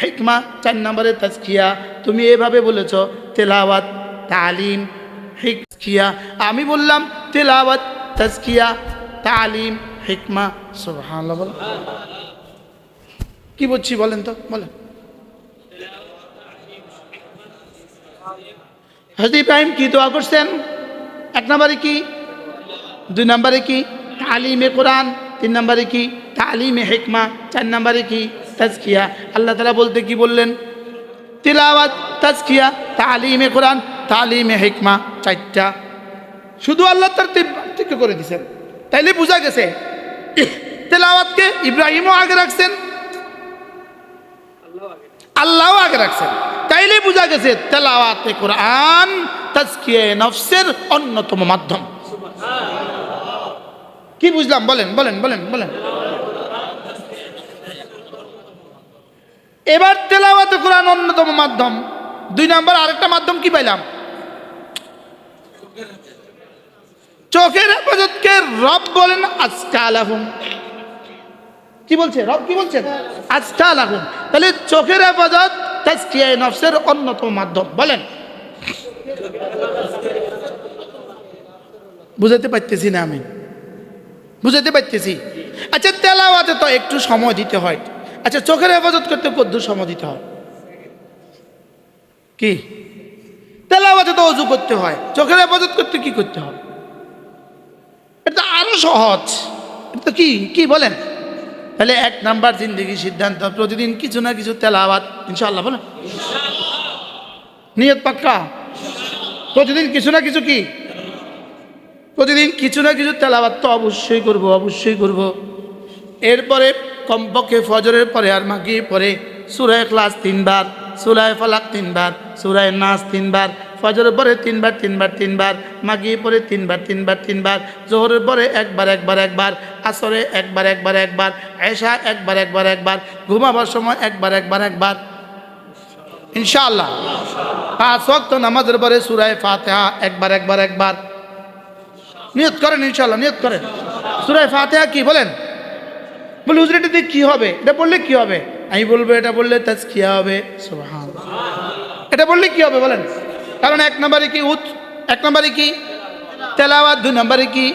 হিকমা, চার নম্বরে তাজকিয়া। তুমি এভাবে বলেছো তেলাওয়াত, তালিম, হিকমা। আমি বললাম তেলাওয়াত, তাজকিয়া, তালিম, হিকমা। সুবহানাল্লাহ বলেন। কি বলছি বলেন তো, বলেন। হযরত ইব্রাহিম কি দোয়া করছেন? এক নম্বরে কি? দুই নম্বরে কি? তালিমে কোরআন। তিন নম্বরে কি? তালিমে হিকমা। চার নম্বরে কি? তাজকিয়া। আল্লাহ তাআলা বলতে কি বললেন? তিলাওয়াত, তাজকিয়া, তালিমে কোরআন, তালিমে হিকমা, চারটা। শুধু আল্লাহ তারতিব ঠিক করে দিয়েছেন। তাইলে বোঝা গেছে তেলাওয়াতকে ইব্রাহিমও আগে রাখছেন, আল্লাহও আগে রাখছেন। তাইলে বোঝা গেছে তেলাওয়াতে কোরআন তাজকিয়ায়ে নফসের অন্যতম মাধ্যম। কি বুঝলাম বলেন, বলেন, বলেন, বলেন। এবার তেলাওয়াতে কোরআন অন্যতম মাধ্যম। দুই নম্বর আরেকটা মাধ্যম কি পাইলাম? চোখের হেফাজতকে রব বলেন আজকা লাহুম। কি বলছে রব? কি বলছেন? আজকা লাহুম। তাহলে চোখের হেফাজত তাজকিয়ায়ে নফসের অন্যতম মাধ্যম। বলেন, বুঝাতে পারতেছি না আমি? বুঝাতে পারতেছি? আচ্ছা তেলাওয়াতে তো একটু সময় দিতে হয়। আচ্ছা চোখের হেফাজত করতে কতদূর সময় দিতে হয়? কি? তেলাওয়াতে তো ওযু করতে হয়, চোখের হেফাজত করতে কি করতে হবে? এটা আরো সহজ। এটা কি কি বলেন? তাহলে এক নাম্বার জিন্দেগি সিদ্ধান্ত, প্রতিদিন কিছু না কিছু তেলাওয়াত ইনশাআল্লাহ। বলেন নিয়ত পাক্কা, প্রতিদিন কিছু না কিছু কি? প্রতিদিন কিছু না কিছু তেলাওয়াত তো অবশ্যই করব, অবশ্যই করব। এরপরে কমপক্ষে ফজরের পরে আর মাগরিবের পরে সূরা ইখলাস 3 বার, সূরা ফালাক 3 বার, সূরা নাস 3 বার, ফজরের পরে 3 বার 3 বার 3 বার, মাগরিবের পরে 3 বার 3 বার 3 বার, যোহরের পরে একবার একবার একবার, আসরে একবার একবার একবার, এশা একবার একবার একবার, ঘুমাবার সময় একবার একবার একবার ইনশাআল্লাহ। 5 ওয়াক্ত নামাজের পরে সূরা ফাতিহা একবার একবার একবার। নিয়ত করেন ইনশাআল্লাহ, নিয়ত করেন। সূরা ফাতিহা কি বলেন? বলে হুজুর এটা দিয়ে কি হবে? এটা বললে কি হবে? আমি বলবো এটা বললে তাজকিয়া হবে। সুবহানাল্লাহ। এটা বললে কি হবে বলেন? কারণ এক নম্বরে কি এক নম্বরে কি তেলাওয়াত, দুই নম্বরে কি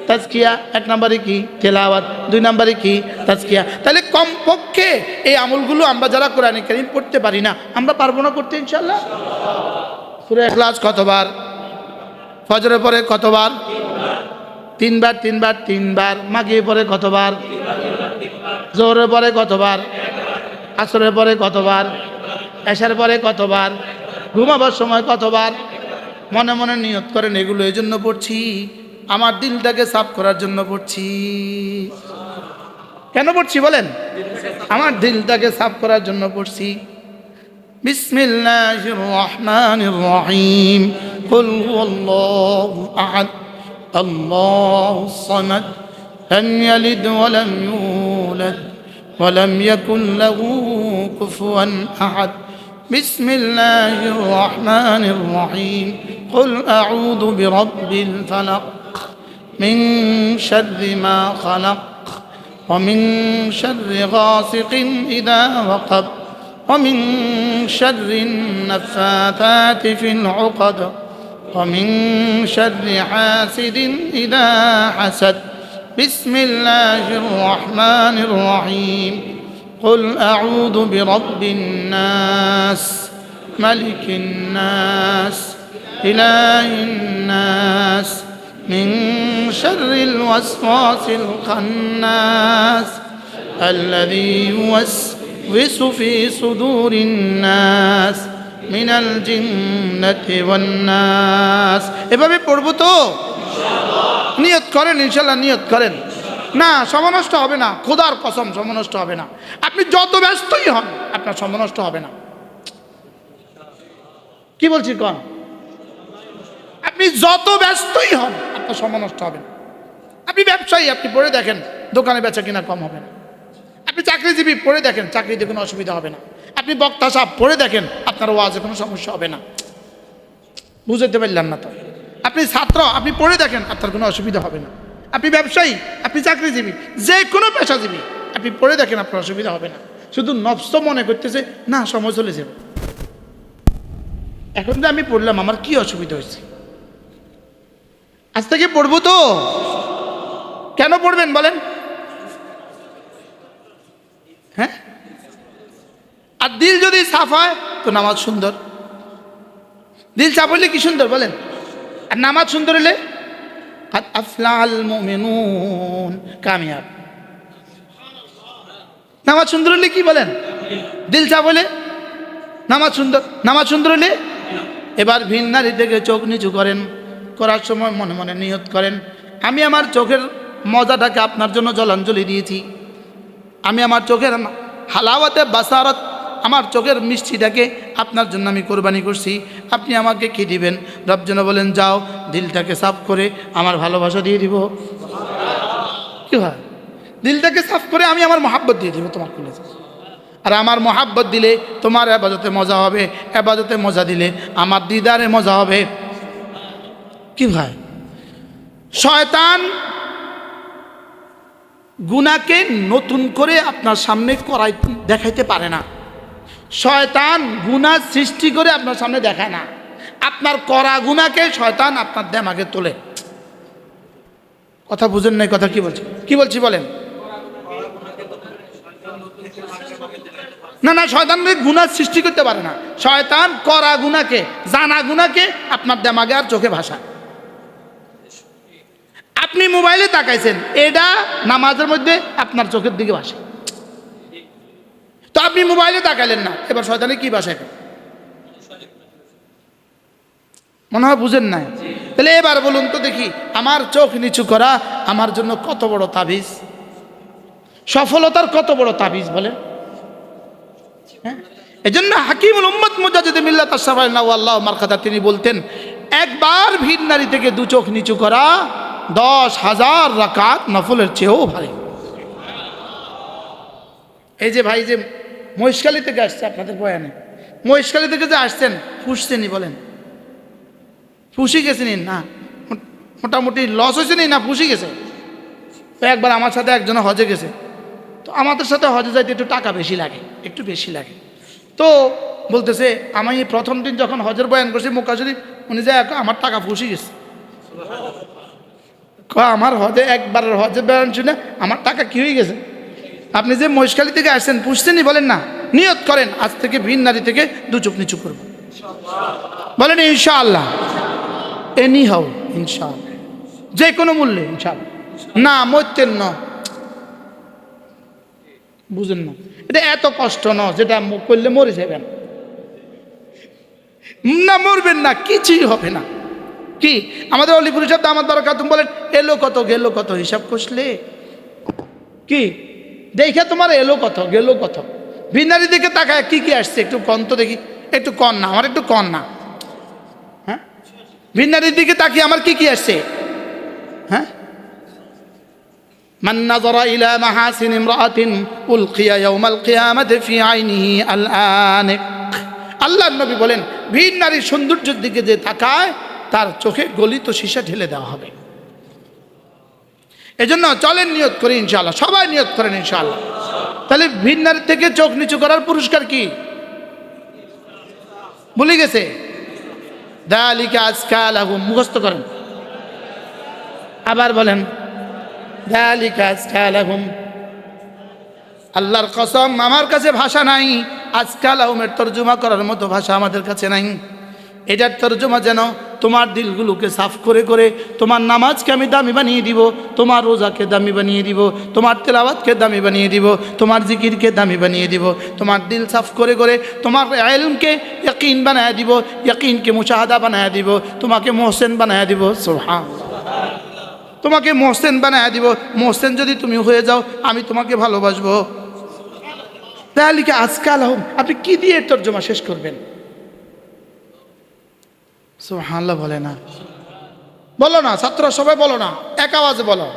তাজকিয়া। এক নম্বরে কি তেলাওয়াত, দুই নম্বরে কি তাজকিয়া। তাহলে কমপক্ষে এই আমলগুলো আমরা যারা কোরআন কারীম পড়তে পারি না, আমরা পারবো না করতে ইনশাআল্লাহ। সূরা ইখলাস কতবার? ফজরের পরে কতবার? তিনবার তিনবার তিনবার। মাগরিবের পরে কতবার? জোহরের পরে কতবার? আসরের পরে কতবার? এশার পরে কতবার? ঘুমাবার সময় কতবার? মনে মনে নিয়ত করেন এগুলো এই জন্য পড়ছি, আমার দিলটাকে সাফ করার জন্য পড়ছি। কেন পড়ছি বলেন? আমার দিলটাকে সাফ করার জন্য পড়ছি। বিসমিল্লাহির রহমানির রহিম। কুল হুয়াল্লাহু আহাদ আল্লাহুস সামাদ লাম ইয়ালিদ ওয়া লাম ইউলাদ ওয়া লাম ইয়াকুল লাহু কুফুয়ান আহাদ। বিসমিল্লাহির রহমানির রহিম। কুল আউযু বিরাব্বিল ফালাক মিন শাররি মা খালাক ওয়া মিন শাররি গাসিকিন ইযা ওয়াকাব ومن شر النفاثات في العقد ومن شر حاسد إذا حسد. بسم الله الرحمن الرحيم. قل أعوذ برب الناس ملك الناس إله الناس من شر الوسواس الخناس الذي يوسوس في صدور الناس من الجنة والناس. এভাবে পড়বো তো ইনশাআল্লাহ? নিয়ত করেন ইনশাআল্লাহ, নিয়ত করেন। না, সময় নষ্ট হবে না, খোদার কসম সময় নষ্ট হবে না। আপনি যত ব্যস্তই হন আপনার সময় নষ্ট হবে না। কি বলছি কোন? আপনি যত ব্যস্তই হন আপনার সময় নষ্ট হবে না। আপনি ব্যবসায়ী, আপনি পড়ে দেখেন দোকানে বেচা কিনা কম হবে না। আপনি চাকরিজীবী, পড়ে দেখেন চাকরিতে কোনো অসুবিধা হবে না। আপনি বক্তা সাহেব, পড়ে দেখেন আপনার ওয়াজে কোনো সমস্যা হবে না। বুঝতে পারলাম না তো? আপনি ছাত্র, আপনি পড়ে দেখেন আপনার কোনো অসুবিধা হবে না। আপনি ব্যবসায়ী, আপনি চাকরিজীবী, যে কোনো পেশাজীবী, আপনি পড়ে দেখেন আপনার অসুবিধা হবে না। শুধু নফস মনে করতেছে না সময় চলে যাবে, এখন যে আমি পড়লাম আমার কি অসুবিধা হয়েছে, আজ থেকে পড়বো তো। কেন পড়বেন বলেন? হ্যাঁ, আর দিল যদি সাফ হয় তো নামাজ সুন্দর। দিল সাফ হলে কি সুন্দর বলেন? আর নামাজ সুন্দর হলে কাদ আফলাল মুমিনুন, কামিয়াব। নামাজ সুন্দর হলে কি বলেন? দিল সাফ হলে নামাজ সুন্দর। নামাজ সুন্দর হলে এবার ভিন নারী থেকে চোখ নিচু করেন, করার সময় মনে মনে নিয়ত করেন আমি আমার চোখের মজাটাকে আপনার জন্য জলাঞ্জলি দিয়েছি, আমি আমার চোখের হালাওয়াতে বাসারত, আমার চোখের মিষ্টিটাকে আপনার জন্য আমি কোরবানি করছি, আপনি আমাকে কি দিবেন? রব যেন বলেন যাও দিলটাকে সাফ করে আমার ভালোবাসা দিয়ে দিব। কি হয়? দিলটাকে সাফ করে আমি আমার মহাব্বত দিয়ে দিব তোমার খুলে। আর আমার মহাব্বত দিলে তোমার এবাদতে মজা হবে, এবাদতে মজা দিলে আমার দিদারে মজা হবে। কি ভাই? শয়তান গুনাহকে নতুন করে আপনার সামনে দেখাইতে পারে না। শয়তান গুনাহ সৃষ্টি করে আপনার সামনে দেখায় না, আপনার করা গুনাহকে শয়তান আপনার দেমাগে তোলে। কথা বুঝেন নাই? কথা কি বলছি? কি বলছি বলেন? না না, শয়তান গুনাহ সৃষ্টি করতে পারে না। শয়তান করা গুনাহকে, জানা গুনাহকে আপনার দেমাগে আর চোখে ভাসায়। আপনি মোবাইলে তাকাইছেন, এটা নামাজের মধ্যে আপনার চোখের দিকে ভাসে, তো আপনি মোবাইলে তাকাইলেন না, এবার শয়তানে কি ভাষায়? মনে হয় বুঝেন নাই। তাহলে এবার বলুন তো দেখি, আমার চোখ নিচু করা আমার জন্য কত বড় তাবিজ, সফলতার কত বড় তাবিজ বলেন? হ্যাঁ, এই জন্য হাকিমুল উম্মত মুজাদ্দিদ মিল্লাত আশরাফ আল্লাহ মারকাতা তিনি বলতেন, একবার ভিন নারী থেকে দু চোখ নিচু করা 10,000 রাকাত নফলের চেয়েও ভারী। এই যে ভাই যে মহেশখালী থেকে আসছে আপনাদের বয়ানে, মহেশখালী থেকে যে আসছেন ফুসছেনি বলেন? ফুসি গেছেনি না? মোটামুটি লস হয়েছে নি না ফুসি গেছে? তো একবার আমার সাথে একজন হজে গেছে, তো আমাদের সাথে হজে যাইতে একটু টাকা বেশি লাগে, একটু বেশি লাগে। তো বলতেছে আমি প্রথম দিন যখন হজের বয়ান করছি মক্কা শরীফ, উনি যায় আমার টাকা ফুসে গেছে। আমার হজে একবারের হজে বয়ান শুনে আমার টাকা কি হয়ে গেছে। আপনি যে মহেশখালী থেকে আসছেন পুষছেনই, বলেন না, নিয়ত করেন আজ থেকে ভিন নারী থেকে দু চোখ নিচু করব, বলেন ইনশাআল্লাহ। এনি হাও ইনশাআল্লাহ, যে কোনো মূল্যে ইনশাআল্লাহ। না মরতেন না, বুঝেন না, এটা এত কষ্ট না যেটা করলে মরে যাবেন না, মরবেন না, কিছুই হবে না। কি আমাদের অলিপুর সাহেব দামাত বারাকাতুহু বলেন এলো কত গেল কত হিসাব কষলে কি দেখে তোমার এলো কত গেল কত। ভিনারি দিকে তাকায় কি কি আসছে একটু কন তো দেখি, একটু কন না, আমার একটু কন না। হ্যাঁ, ভিনারির দিকে তাকিয়ে আমার কি কি আসছে। হ্যাঁ, মান নাযারা ইলা মাহাসিন ইমরাআতিন উলকিয়া ইয়াউমাল কিয়ামাতি ফি আইনিহি আল আনিক। আল্লাহর নবী বলেন ভিন নারীর সৌন্দর্যের দিকে যে তাকায় তার চোখে গলিত সীসা ঢেলে দেওয়া হবে। এজন্য চলেন নিয়ত করি ইনশাআল্লাহ, সবাই নিয়ত করেন ইনশাআল্লাহ। তাহলে ভিন নারীর থেকে চোখ নিচু করার পুরস্কার কি ভুলে গেছে? যালিকা আজকা লাহুম, মুখস্থ করেন, আবার বলেন যালিকা আজকা লাহুম। আল্লাহর কসম আমার কাছে ভাষা নাই, আজকা লাহুমের তর্জমা করার মতো ভাষা আমাদের কাছে নাই। এটার তর্জমা যেন তোমার দিলগুলোকে সাফ করে করে তোমার নামাজকে আমি দামি বানিয়ে দিব, তোমার রোজাকে দামি বানিয়ে দিব, তোমার তেলাওয়াতকে দামি বানিয়ে দিব, তোমার জিকিরকে দামি বানিয়ে দিব, তোমার দিল সাফ করে করে তোমার ইলমকে ইয়াকিন বানায় দিব, ইয়াকিনকে মুশাহাদা বানায় দিব, তোমাকে মুহসিন বানায় দিব। সুবহানাল্লাহ, তোমাকে মুহসিন বানায় দিব। মুহসিন যদি তুমি হয়ে যাও আমি তোমাকে ভালোবাসবো। যালিকা আজকা লাহুম, আপনি কি দিয়ে তর্জমা শেষ করবেন? সুবহানাল্লাহ বলে না, বলো না ছাত্র সবাই বলো না, এক আওয়াজে বলো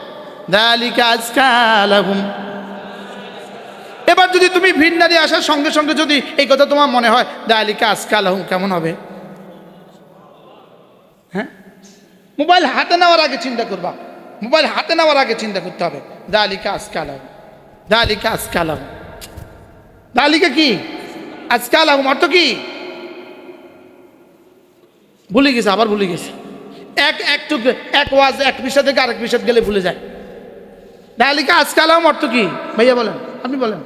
যালিকা আজকা লাহুম। এবার যদি তুমি ভিন নারী আসার সঙ্গে সঙ্গে যদি এই কথা তোমার মনে হয় যালিকা আজকা লাহুম, কেমন হবে? হ্যাঁ, মোবাইল হাতে নেওয়ার আগে চিন্তা করবা, মোবাইল হাতে নেওয়ার আগে চিন্তা করতে হবে যালিকা আজকা লাহুম, যালিকা আজকা লাহুম। যালিকা কি? আজকা লাহুম অর্থ কি? ভুলে গেছে, আবার ভুলে গেছে। এক ওয়াজ এক বিষয় থেকে আরেক বিষয় গেলে ভুলে যায়। যালিকা আজকা লাহুম অর্থ কি ভাইয়া বলেন, আপনি বলেন।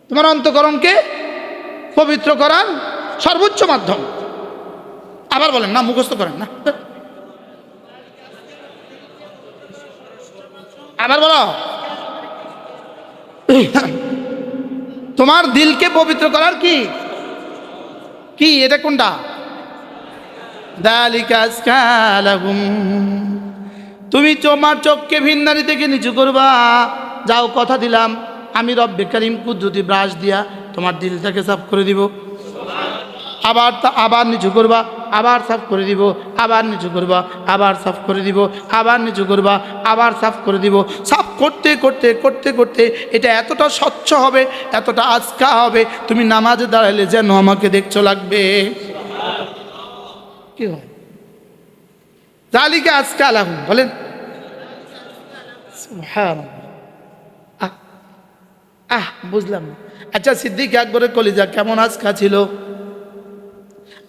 তোমার অন্তঃকরণকে পবিত্র করার সর্বোচ্চ মাধ্যম। আবার বলেন না, মুখস্থ করেন না, আবার বলো। তোমার দিলকে পবিত্র করার কি কি এটা কোনটা? যালিকা আজকা লাহুম। তুমি তোমার চোখকে ভিন নারী থেকে নিচু করবা। যাও, কথা দিলাম আমি রব্বে কারীম কুদরতি ব্রাশ দিয়া তোমার দিলটাকে সাফ করে দিব। আবার নিচু করবা, আবার সাফ করে দিব, আবার নিচু করবা, আবার সাফ করে দিব, আবার নিচু করবা, আবার সাফ করে দিব। সাফ করতে করতে করতে করতে এটা এতটা স্বচ্ছ হবে, এতটা আজকা হবে, তুমি নামাজে দাঁড়াইলে যেন আমাকে দেখছো লাগবে। কি হয়? যালিকা আজকা লাহুম, বলেন সুবহানাল্লাহ। বুঝলাম না। আচ্ছা সিদ্দিক আকবরের কলিজা কেমন আজকা ছিল?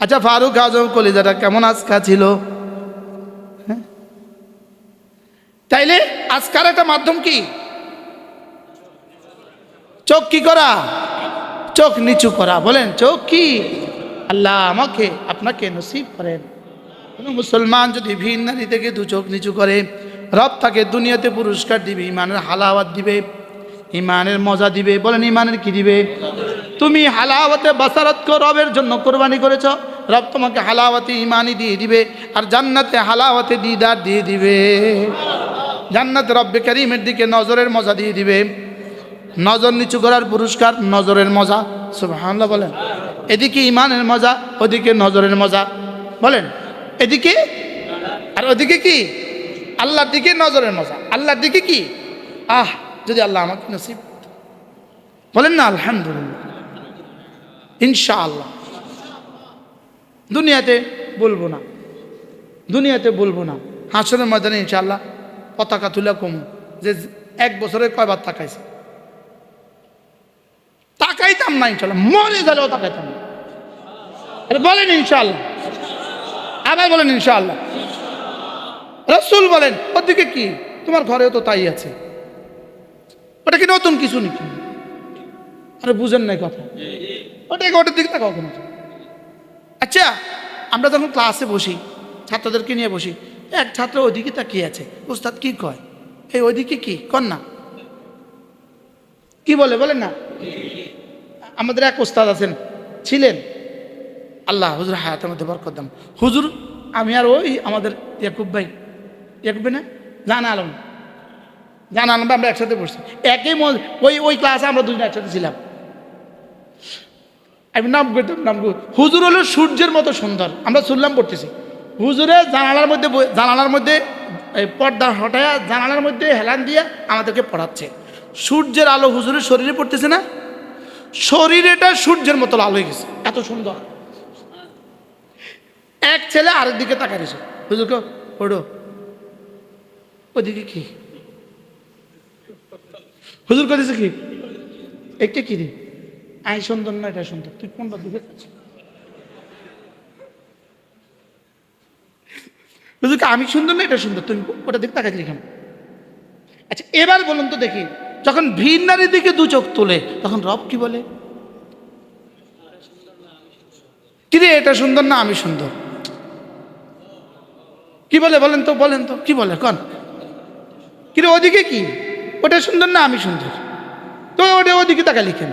আচ্ছা ফারুক আজম কলিজাটা কেমন আজকা ছিল? তাইলে আজকার একটা মাধ্যম কি? চোখ কি করা? চোখ নিচু করা। বলেন চোখ কি? আল্লাহ আমাকে আপনাকে নসিব করেন। কোনো মুসলমান যদি ভিন নারী থেকে দু চোখ নিচু করে রব তাকে দুনিয়াতে পুরস্কার দিবে, ইমানের হালাওয়াত দিবে, ইমানের মজা দিবে। বলেন ইমানের কি দিবে? তুমি হালাওয়াতে বাসারত কো রবের জন্য কোরবানি করেছ, রব তোমাকে হালাওয়াতে ইমানই দিয়ে দিবে, আর জান্নাতে হালাওয়াতে দিদার দিয়ে দিবে। জান্নাতে রব্বে কারীমের দিকে নজরের মজা দিয়ে দিবে। নজর নিচু করার পুরস্কার নজরের মজা। সুবহানাল্লাহ বলেন। এদিকে ইমানের মজা, ওদিকে নজরের মজা। বলেন এদিকে আর ওদিকে কি? আল্লাহর দিকে নজরের মজা, আল্লাহর দিকে কি? যদি আল্লাহ আমাকে নসিব। বলেন না আলহামদুলিল্লাহ, ইনশাআল্লাহ। দুনিয়াতে বলবো না, দুনিয়াতে বলবো না, হাসরের ময়দানে ইনশাআল্লাহ পতাকা তুলে কম যে এক বছরে কয়বার তাকাইছে। টাকা তাকাইতাম না ইনশাল্লাহ, মরে গেলেও তাকাইতাম না। বলেন ইনশাল্লাহ, আবার বলেন ইনশাল্লাহ। রাসূল বলেন ওদিকে কি, তোমার ঘরেও তো তাই আছে, ওটা কি নতুন কিছু নাকি? আরে বুঝেন নাই কথা, ওটার দিকে তাকাও কেন? আচ্ছা, আমরা যখন ক্লাসে বসি, ছাত্রদেরকে নিয়ে বসি, এক ছাত্র ওইদিকে তাকিয়ে আছে, উস্তাদ কি কয়, এই ওইদিকে কি কর না, কি বলে বলেন না? আমাদের এক উস্তাদ আছেন, ছিলেন, আল্লাহ হুজুর হায়াতের মধ্যে বরকত দাম। হুজুর আমি আর ওই আমাদের ইয়াকুব ভাই না, জানা আলম আমরা একসাথে পড়ছি, একই ওই ক্লাসে আমরা দুজন একসাথে ছিলাম। আমি নাম করতাম, হুজুর হলো সূর্যের মতো সুন্দর। আমরা শুনলাম পড়তেছি, হুজুরে জানালার মধ্যে পর্দা হটায়া জানালার মধ্যে হেলান দিয়ে আমাদেরকে পড়াচ্ছে। সূর্যের আলো হুজুরের শরীরে পড়তেছে না, শরীরেটা সূর্যের মতো আলো হয়ে গেছে, এত সুন্দর। এক ছেলে আরেক দিকে তাকায় রয়েছে, হুজুরকে পড়ো, ওদিকে কি? হুজুর করেছে কি, একটা কি রে, আই সুন্দর না এটা সুন্দর, তুই কোনটা দিকে? হুজুরকে আমি সুন্দর না এটা সুন্দর, তুমি ওটা দিকে তাকাইছিলি কেন? আচ্ছা এবার বলুন তো দেখি, যখন ভিন নারীর দিকে দু চোখ তোলে তখন রব কি বলে? কিরে এটা সুন্দর না আমি সুন্দর, কি বলে বলেন তো কি বলে কন? কিরে ওদিকে কি, ওটা সুন্দর না আমি সুন্দর, তো ওটা ওদিকে তাকালি কেন?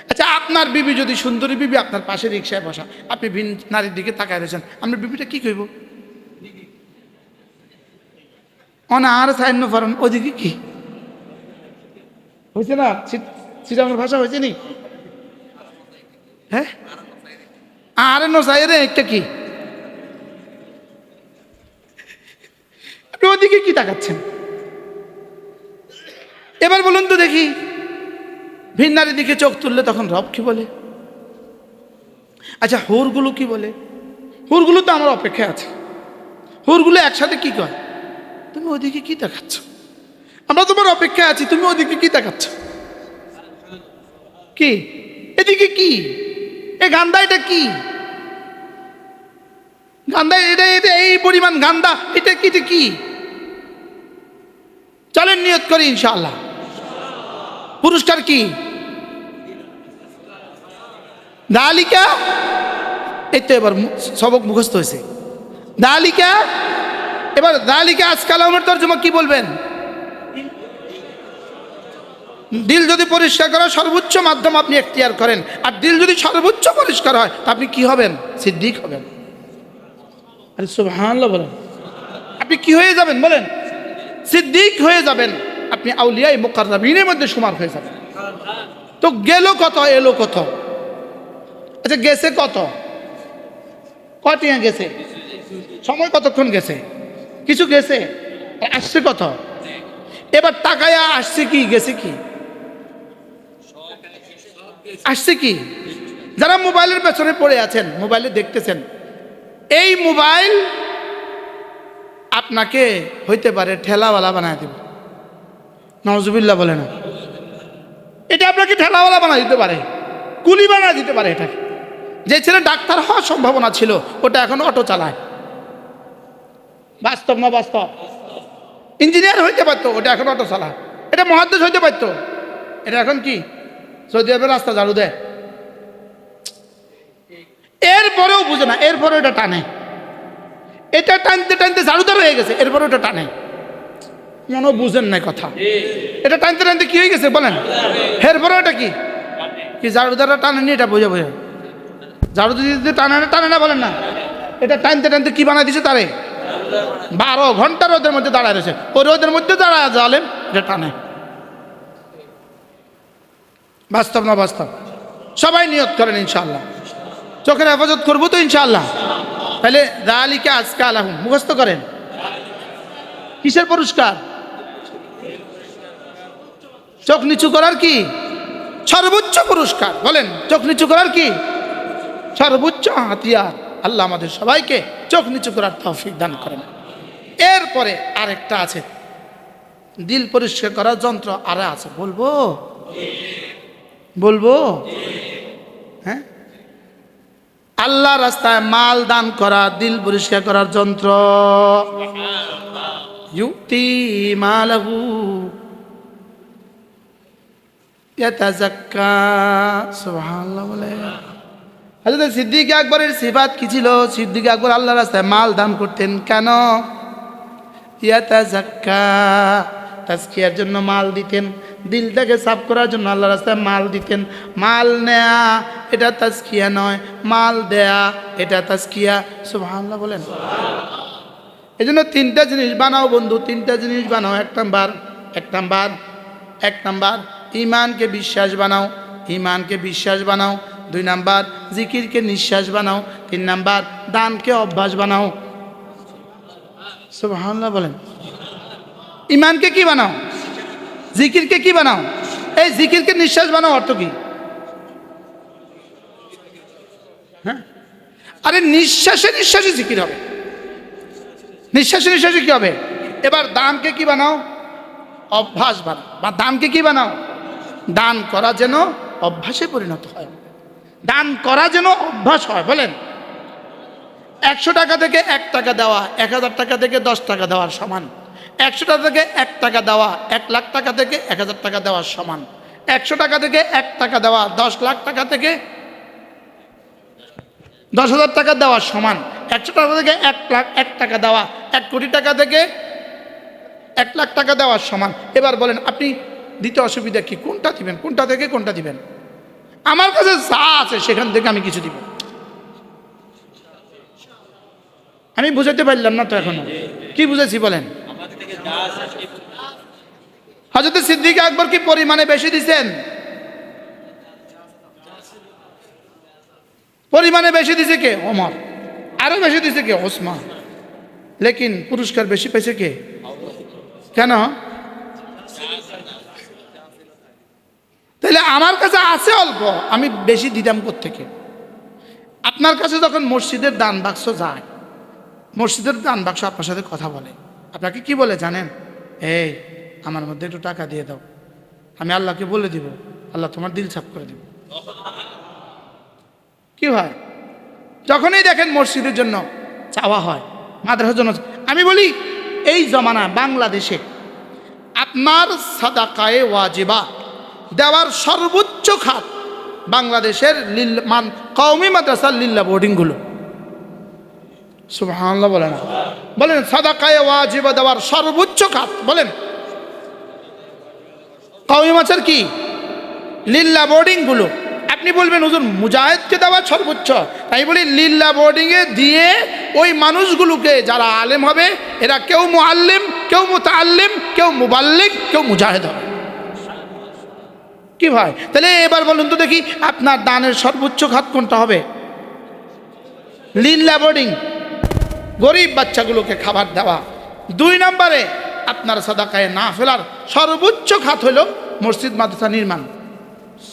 আচ্ছা আপনার বিবি যদি সুন্দরী বিবি আপনার পাশে রিক্সায় বসা, আপনি ভিন নারীর দিকে তাকায় রয়েছেন, আপনার বিবিটা কি কইব? আর সাইন্য ফরন ওদিকে কি হয়েছে না? সিটাঙ্গের ভাষা হয়েছে নি? হ্যাঁ আরে নসাই রে, একটা কি ওদিকে কি তাকাচ্ছেন? এবার বলুন তো দেখি, ভিন নারীর দিকে চোখ তুললে তখন রব কি বলে? আচ্ছা হুরগুলো কি বলে? হুরগুলো তো আমার অপেক্ষা আছে, হুরগুলো একসাথে কি কয়, তুমি ওদিকে কি তাকাচ্ছ, আমরা তোমার অপেক্ষা আছি, তুমি ওদিকে কি তাকাচ্ছ? কি এদিকে কি, এ গান্দা এটা কি গান্দা, এটা এই পরিমাণ গান্দা, এটা কি? চলেন নিয়ত করি ইনশাআল্লাহ। পুরস্কার কি? দালিকা, এই তো এবার সবক মুখস্থ হয়েছে, দালিকা। এবার দালিকা আজকাল আমার তর্জমা কি বলবেন? দিল যদি পরিষ্কার করা সর্বোচ্চ মাধ্যম আপনি এখতিয়ার করেন, আর দিল যদি সর্বোচ্চ পরিষ্কার হয় তা আপনি কি হবেন? সিদ্দিক হবেন। আরে সুবহানাল্লাহ বলেন, আপনি কি হয়ে যাবেন বলেন? সিদ্দিক হয়ে যাবেন, আপনি আউলিয়ায়ে মুকাররাবিনের মধ্যে শুমার হয়ে যাবেন। তো গেল কত, এলো কত? আচ্ছা গেছে কত, কটিয়া গেছে, সময় কতক্ষণ গেছে, কিছু গেছে, আসছে কত? এবার তাকায়া আসছে কি, গেছে কি, আসছে কি? যারা মোবাইলের পেছনে পড়ে আছেন, মোবাইলে দেখতেছেন, এই মোবাইল আপনাকে হইতে পারে ঠেলাওয়ালা বানায় দেবে, নাউজুবিল্লাহ বলে না, এটা আপনাকে ঠেলাওয়ালা বানায় দিতে পারে, কুলি বানায় দিতে পারে। এটা যে ছেলে ডাক্তার হওয়ার সম্ভাবনা ছিল ওটা এখন অটো চালায়, বাস্তব না বাস্তব? ইঞ্জিনিয়ার হইতে পারতো, ওটা এখন অটো চালায়। এটা মহাদ্দেশ হইতে পারতো, এটা এখন কি সৌদি আরবের রাস্তা ঝাড়ু দেয়। এরপরেও বুঝে না, এরপরে এটা টানে, এটা টানতে টানতে ঝাড়ুদার হয়ে গেছে, এরপরে ওটা টানে, মনে বুঝেন নাই কথা? এটা টানতে টানতে কি হয়ে গেছে বলেন? এরপরে ওটা কি ঝাড়ুদাররা টানেনি, এটা বোঝা ঝাড়ু দিতে টানে না বলেন না? এটা টানতে টানতে কি বানাই দিছে তারে? 12 ঘন্টা রোদের মধ্যে দাঁড়ায় রয়েছে, ওই রোদের মধ্যে দাঁড়ায় জালেম, এটা টানে। বাস্তব না বাস্তব? সবাই নিয়ত করেন ইনশাআল্লাহ, চোখের হেফাজত করবো তো ইনশাআল্লাহ। তাহলে যালিকা আজকা আলাহুম মুখস্থ করেন। কিসের পুরস্কার? চোখ নিচু করার কি সর্বোচ্চ পুরস্কার? বলেন, চোখ নিচু করার কি সর্বোচ্চ হাতিয়ার? আল্লাহ আমাদের সবাইকে চোখ নিচু করার তৌফিক দান করেন। এরপরে আরেকটা আছে, দিল পরিষ্কার করার যন্ত্র আরে আছে, বলবো? বলবো? হ্যাঁ, আল্লাহ রাস্তায় মাল দান করা দিল পরিষ্কার করার যন্ত্র। ইউতি মালাহু ইয়াতাযাক্কা। সুবহানাল্লাহ বলে। হযরত সিদ্দিক আকবরের সিফাত কি ছিল? সিদ্দিক আকবর আল্লাহ রাস্তায় মাল দান করতেন কেন? ইয়াতাযাক্কা, তাজকিয়ার জন্য মাল দিতেন, দিলটাকে সাফ করার জন্য আল্লাহ রাস্তায় মাল দিতেন। মাল নেয়া এটা তাজকিয়া নয়, মাল দেয়া এটা তাজকিয়া। সুবহানাল্লাহ বলেন। এই জন্য তিনটা জিনিস বানাও বন্ধু, তিনটা জিনিস বানাও। এক নাম্বার ইমানকে বিশ্বাস বানাও, ইমানকে বিশ্বাস বানাও। 2 নাম্বার জিকিরকে নিঃশ্বাস বানাও। 3 নাম্বার দানকে অভ্যাস বানাও। সুবহানাল্লাহ বলেন। ইমানকে কি বানাও? জিকিরকে কি বানাও? এই জিকিরকে নিঃশ্বাস বানাও অর্থ কি? হ্যাঁ, আরে নিঃশ্বাসে নিঃশ্বাসে জিকির হবে, নিঃশ্বাসে নিঃশ্বাসে কি হবে? এবার দানকে কি বানাও? অভ্যাস বানাও। বা দানকে কি বানাও? দান করা যেন অভ্যাসে পরিণত হয়, দান করা যেন অভ্যাস হয়। বলেন, 100 টাকা থেকে 1 টাকা দেওয়া 1000 টাকা থেকে 10 টাকা দেওয়ার সমান। 100 টাকা থেকে 1 টাকা দেওয়া 1 লাখ টাকা থেকে 1000 টাকা দেওয়ার সমান। 100 টাকা থেকে 1 টাকা দেওয়া 10 লাখ টাকা থেকে 10,000 টাকা দেওয়ার সমান। 100 টাকা থেকে 1 টাকা দেওয়া 1 কোটি টাকা থেকে 1 লাখ টাকা দেওয়ার সমান। এবার বলেন আপনি দিতে অসুবিধা কি? কোনটা দিবেন? কোনটা থেকে কোনটা দিবেন? আমার কাছে যা আছে সেখান থেকে আমি কিছু দিব। আমি বুঝাতে পারলাম না তো এখনো। কি বুঝেছি বলেন? হযরত সিদ্দিক আকবর কি পরিমাণে বেশি দিছেন? পরিমাণে বেশি দিছে কে? ওমর। আরো বেশি দিছে কে? ওসমান। লেকিন পুরস্কার বেশি পেয়েছে কে? কেন? তাহলে আমার কাছে আছে অল্প, আমি বেশি দিতাম কোত্থেকে? আপনার কাছে যখন মসজিদের দান বাক্স যায়, মসজিদের দান বাক্স আপনার সাথে কথা বলে, আপনাকে কি বলে জানেন? এই আমার মধ্যে একটু টাকা দিয়ে দাও, আমি আল্লাহকে বলে দিব, আল্লাহ তোমার দিল সাফ করে দিব। কি হয়? যখনই দেখেন মসজিদের জন্য চাওয়া হয়, মাদ্রাসার জন্য, আমি বলি এই জমানা বাংলাদেশে আপনার সাদাকায়ে ওয়াজিবা দেওয়ার সর্বোচ্চ খাত বাংলাদেশের কওমি মাদ্রাসার লিল্লা বোর্ডিংগুলো। সুবহানাল্লাহ বলেন। বলেন সাদাকায়ে ওয়াজিবা দেওয়ার সর্বোচ্চ খাত বলেন কওমি মাদ্রাসার কি? লিল্লা বোর্ডিংগুলো। আপনি বলবেন হুজুর মুজাহিদকে দেওয়া সর্বোচ্চ, তাই বলি লিল্লা বোর্ডিংয়ে দিয়ে ওই মানুষগুলোকে যারা আলেম হবে, এরা কেউ মুআল্লিম, কেউ মুতাআল্লিম, কেউ মুবাল্লিগ, কেউ মুজাহিদ হবে। কি ভাই? তাহলে এবার বলুন তো দেখি আপনার দানের সর্বোচ্চ খাত কোনটা হবে? লিল্লা বোর্ডিং, গরিব বাচ্চাগুলোকে খাবার দেওয়া। 2 নম্বরে আপনার সাদাকায়ে নাফিলার সর্বোচ্চ খাত হলো মসজিদ মাদ্রাসা নির্মাণ।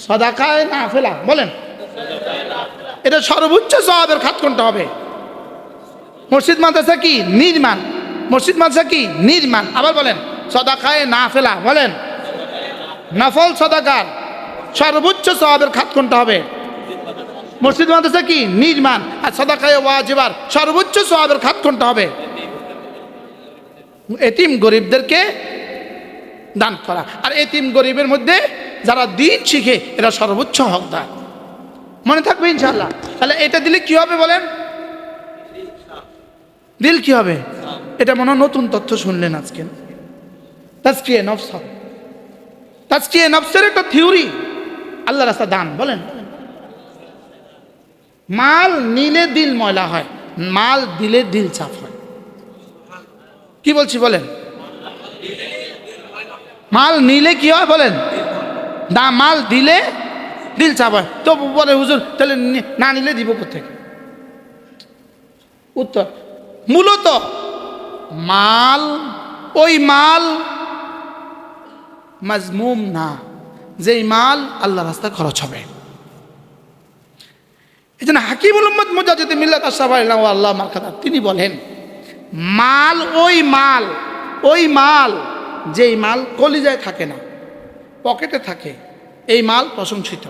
সাদাকায়ে নাফিলা বলেন, এটা সর্বোচ্চ সওয়াবের খাত কোনটা হবে? মসজিদ মাদ্রাসা কি? নির্মাণ। মসজিদ মাদ্রাসা কি? নির্মাণ। আবার বলেন সাদাকায়ে নাফিলা বলেন, নফল সাদাকার সর্বোচ্চ সওয়াবের খাত কোনটা হবে? মসজিদ মাদ্রাসা কি? নির্মাণ। আর সাদাকায়ে ওয়াজিবার সর্বোচ্চ সওয়াবের খাত কোনটা হবে? এতিম গরিবদেরকে দান করা। আর এতিম গরিবের মধ্যে যারা দিন শিখে এরা সর্বোচ্চ হকদার। মনে থাকবে ইনশাআল্লাহ। তাহলে এটা দিলে কি হবে বলেন? দিল কি হবে? এটা মনে হয় নতুন তথ্য শুনলেন আজকে। তাজকিয়ে নফস হবে। তাজকিয়ে নফসের একটা থিওরি, আল্লাহ রাস্তা দান বলেন। মাল নিলে দিল ময়লা হয়, মাল দিলে দিল সাফ হয়। কি বলছি বলেন? মাল নিলে কি হয় বলেন? মাল দিলে দিল সাফ হয়। তো বলে হুজুর তাহলে না নিলে দিব কোথেকে? উত্তর, মূলত মাল ওই মাল মাজমুম না, যেই মাল আল্লাহ রাস্তায় খরচ হবে। এই জন্য হাকিমুল উম্মত মুজাদ্দিদ মিল্লাত আশরাফ আল্লাহ মারকাদা তিনি বলেন, মাল ওই মাল যেই মাল কলিজায় থাকে না, পকেটে থাকে, এই মাল প্রশংসিত।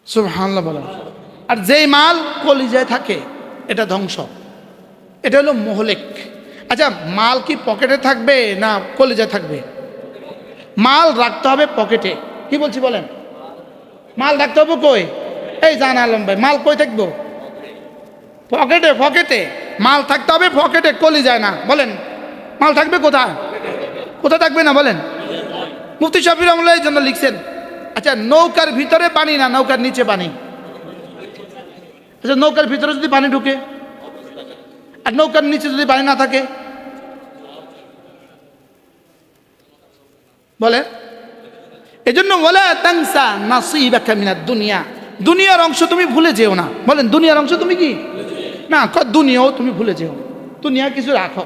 সুবহানাল্লাহ বলেন। আর যেই মাল কলিজায় থাকে এটা ধ্বংস, এটা হলো মোহলেক। আচ্ছা, মাল কি পকেটে থাকবে না কলিজায় থাকবে? মাল রাখতে হবে পকেটে। কি বলছি বলেন? মাল রাখতে হবে কই? এই জান আলম ভাই, মাল কই থাকবো? পকেটে। পকেটে মাল থাকতে হবে, পকেটে, কলিজায় না। বলেন মাল থাকবে কোথায়? কোথায় থাকবে না বলেন? মুফতি শফি রহমাতুল্লাহ এই জন্য লিখছেন, আচ্ছা নৌকার ভিতরে পানি না নৌকার নিচে পানি? আচ্ছা নৌকার ভিতরে যদি পানি ঢুকে আর নৌকার নিচে যদি পানি না থাকে, বলে এজন্য ওয়ালা তানসা নাসিবাকা মিনাদ দুনিয়া, দুনিয়ার অংশ তুমি ভুলে যেও না। বলেন দুনিয়ার অংশ তুমি কি না, দুনিয়াও তুমি ভুলে যেও না। দুনিয়া কিছু রাখো,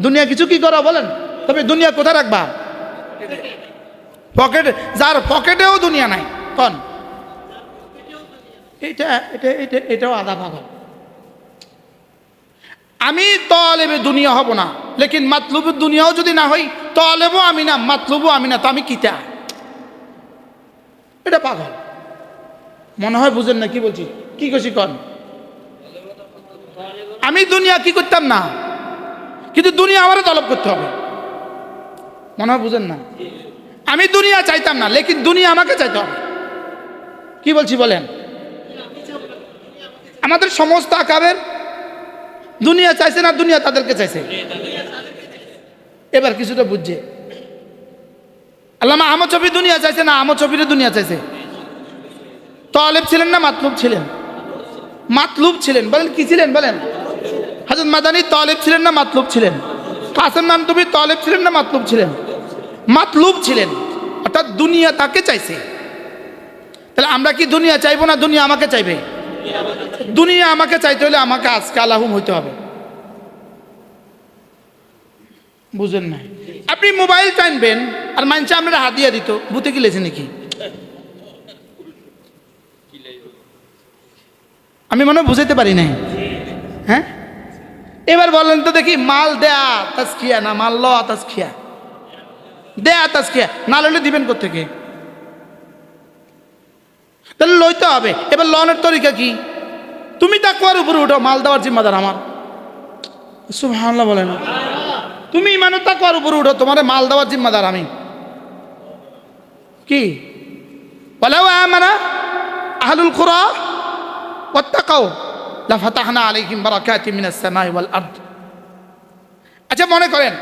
দুনিয়া কিছু কি করো বলেন? তবে দুনিয়া কোথায় রাখবা? পকেটে। যার পকেটেও দুনিয়া নাই কোন, এটা এটা এটা এটাও আধা ভাগ। আমি তলেবে দুনিয়া হব না, লেকিন মাতলুবের দুনিয়াও যদি না হই, তলেবও আমি না, মাতলুবও আমি না, তো আমি কিতা? এটা পাগল মনে হয়। বুঝেন না কি বলছি? কি করছি কন? আমি দুনিয়া কি করতাম না, কিন্তু দুনিয়া আমারও তলব করতে হবে। মনে হয় বুঝেন না। আমি দুনিয়া চাইতাম না, লেকিন দুনিয়া আমাকে চাইতে হবে। কি বলছি বলেন? আমাদের সমস্ত আকাবের দুনিয়া চাইছে না দুনিয়া তাদেরকে চাইছে? এবার কিছুটা বুঝছে। আল্লামা আহমদ শফি দুনিয়া চাইছে না আহমদ শফির দুনিয়া চাইছে? তলেব ছিলেন না মাতলুব ছিলেন? মাতলুব ছিলেন। বলেন কি ছিলেন বলেন? হযরত মাদানী তলেব ছিলেন না মাতলুব ছিলেন? কাসেম নানতুবি তলেব ছিলেন না মাতলুব ছিলেন? মাতলুব ছিলেন, অর্থাৎ দুনিয়া তাকে চাইছে। তাহলে আমরা কি দুনিয়া চাইবো না দুনিয়া আমাকে চাইবে? দুনিয়া আমাকে চাইতে হলে আমাকে আজকে আলাহুম হইতে হবে। বুঝেন নাই? আপনি মোবাইল টানবেন আর মানুষ আমরা হাদিয়া দিত, বুতে কি লেছে নাকি? আমি মনে বুঝাইতে পারি নাই। হ্যাঁ, এবার বলেন তো দেখি, মাল দেয়া তাজকিয়া না মাল ল তাজকিয়া? দেয়া তাজকিয়া, না লইলে দিবেন কোত্থেকে? তাহলে লইতে হবে। এবার লনের তরিকা কি? তুমি তাকওয়ার উপরে উঠো, মাল দেওয়ার জিম্মাদার আমার। সুবহানাল্লাহ বলেন। তুমি ইমান তাকওয়ার উপরে উঠো, তোমার মাল দেওয়ার জিম্মাদার আমি। কি ওয়ালাউ আমানা আহলুল কুরা ওয়াত্তাকাউ লাফাতাহনা আলাইহিম বারাকাতিম মিনাস সামাই ওয়াল আরদ। আচ্ছা মনে করেন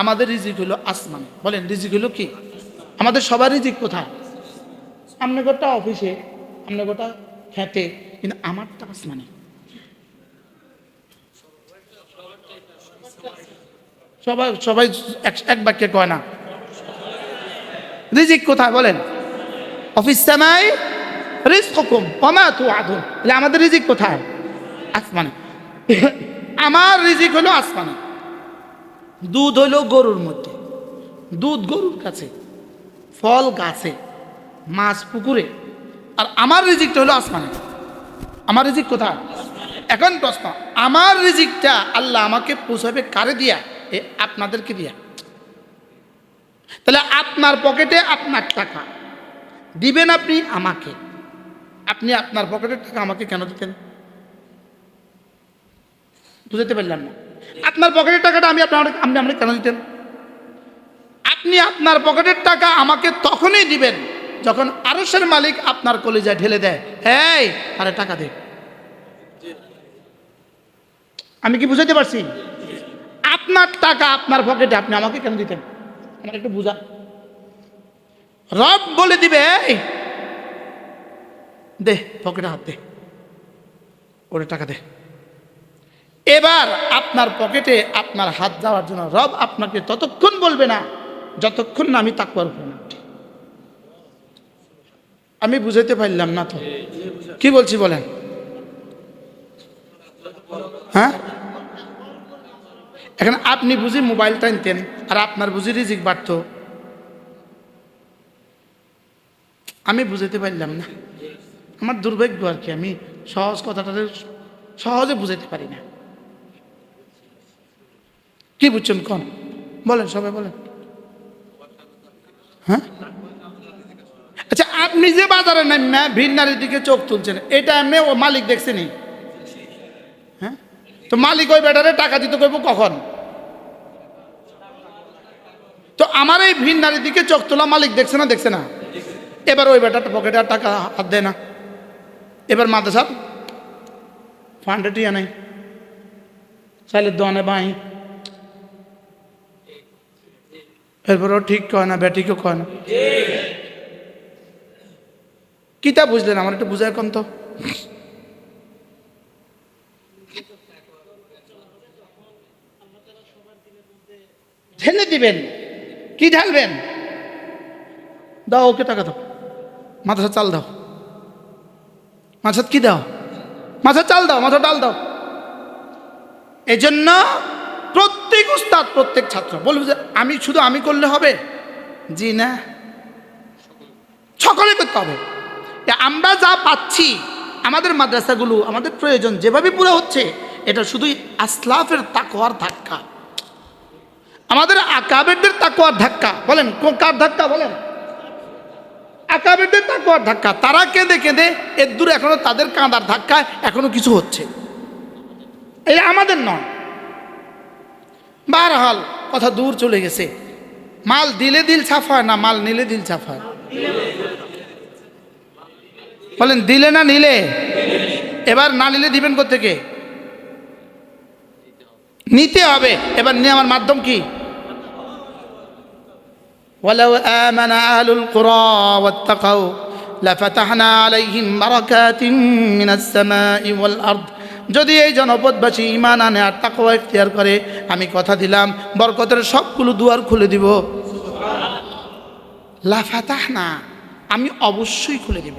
আমাদের রিজিক হলো আসমান। বলেন রিজিক হলো কি? আমাদের সবার রিজিক কোথায়? আপনার গোটা অফিসে, আপনার গোটা খেতে, কিন্তু আমারটা আসমানে। সবাই সবাই এক বাক্যে কয় না। রিজিক কোথায় বলেন? অফিস সামাই রিজকুকুম ওয়া মা তুআদুন। তাহলে আমাদের রিজিক কোথায়? আসমানে। আমার রিজিক হলো আসমানে। দুধ হলো গরুর মধ্যে, দুধ গরুর কাছে, ফল গাছে, মাছ পুকুরে, আর আমার রিজিকটা হলো আসমানে। আমার রিজিক কোথায়? এখন প্রশ্ন, আমার রিজিকটা আল্লাহ আমাকে পৌঁছাবে কারে দিয়া? আপনাদেরকে দিয়া। তাহলে আপনার পকেটে আপনার টাকা দিবেন আপনি আমাকে, আপনি আপনার পকেটের টাকা আমাকে কেন দিতেন? বুঝতে পারলাম না। আপনার পকেটের টাকাটা আমি আপনি কেন দিতেন? আপনি আপনার পকেটের টাকা আমাকে তখনই দিবেন যখন আরশের মালিক আপনার কলিজায় ঢেলে দেয়, এই আরে টাকা দে। আমি কি বুঝাইতে পারছি? আপনার টাকা আপনার পকেটে, আপনি আমাকে কেন দিতেন? আমার একটু বুঝা। রব বলে দিবে, এই দে পকেটে হাত দে, ওরে টাকা দে। এবার আপনার পকেটে আপনার হাত যাওয়ার জন্য রব আপনাকে ততক্ষণ বলবে না যতক্ষণ না আমি তাকওয়ার উপর না। আমি বুঝাইতে পারলাম না তো? কি বলছি বলেন? হ্যাঁ, এখন আপনি বুঝি মোবাইল টানতেন আর আপনার বুঝি রিজিক বাড়ত। আমি বুঝাইতে পারলাম না, আমার দুর্ভাগ্য আর কি। আমি সহজ কথাটা সহজে বুঝাইতে পারি না। কি বুঝছেন কোন? বলেন সবাই বলেন। হ্যাঁ আচ্ছা, আপনি যে বাজারে নামা ভিন নারীর দিকে চোখ তুলছেন, এটা এমনি ও মালিক দেখছেনি? হ্যাঁ, তো মালিক ওই বেটারে টাকা দিতে কইব কখন? তো আমার এই ভিন নারীর দিকে চোখ তোলা মালিক দেখছে না? দেখছে না? এবার ওই বেটার পকেটে আর টাকা হাত দেয় না। এবার মাদ্রাসার ফান্ডে টিয়া নেই, চাইলের দোয়ানে বাই, এরপরও ঠিক কয় না, ব্যাটিকও কয় না। কিতা বুঝলেন? আমার একটু বুঝায় কম তো। ঢেলে দিবেন, কি ঢালবেন? দাও ওকে টাকা দাও, মাথা চাল দাও, মাথা কি দাও, মাথা চাল দাও, মাথা ডাল দাও। এই জন্য প্রত্যেক উস্তাদ, প্রত্যেক ছাত্র বলবে যে আমি শুধু আমি করলে হবে? জি না, সকলে করতে হবে। আমরা যা পাচ্ছি আমাদের মাদ্রাসাগুলো, আমাদের প্রয়োজন যেভাবে পুরো হচ্ছে, এটা শুধুই আসলাফের তাকওয়ার ধাক্কা, আমাদের আকাবেরদের তাকওয়ার ধাক্কা। বলেন কার ধাক্কা? বলেন আকাবেরদের তাকওয়ার ধাক্কা। তারা কেঁদে কেঁদে এর দূর, এখনো তাদের কাঁদার ধাক্কায় এখনো কিছু হচ্ছে, এটা আমাদের নয়। বারহাল কথা দূর চলে গেছে। মাল দিলে দিল সাফ হয় না, মাল নিলে দিল সাফ হয়। বলেন দিলে না নিলে? এবার না নিলে দিবেন কোত্থেকে? নিতে হবে। এবার নেওয়ার মাধ্যম কি? ওয়ালাউ আমানা আহলুল কুরা ওয়াত্তাকাউ লাফাতাহনা আলাইহিম বারাকাতিন মিনাস সামাই ওয়াল আরদ। যদি এই জনপদবাসী ঈমান আনে আর তাকওয়া ইখতিয়ার করে, আমি কথা দিলাম বরকতের সবগুলো দুয়ার খুলে দিব। লাফাতাহনা, আমি অবশ্যই খুলে দিব।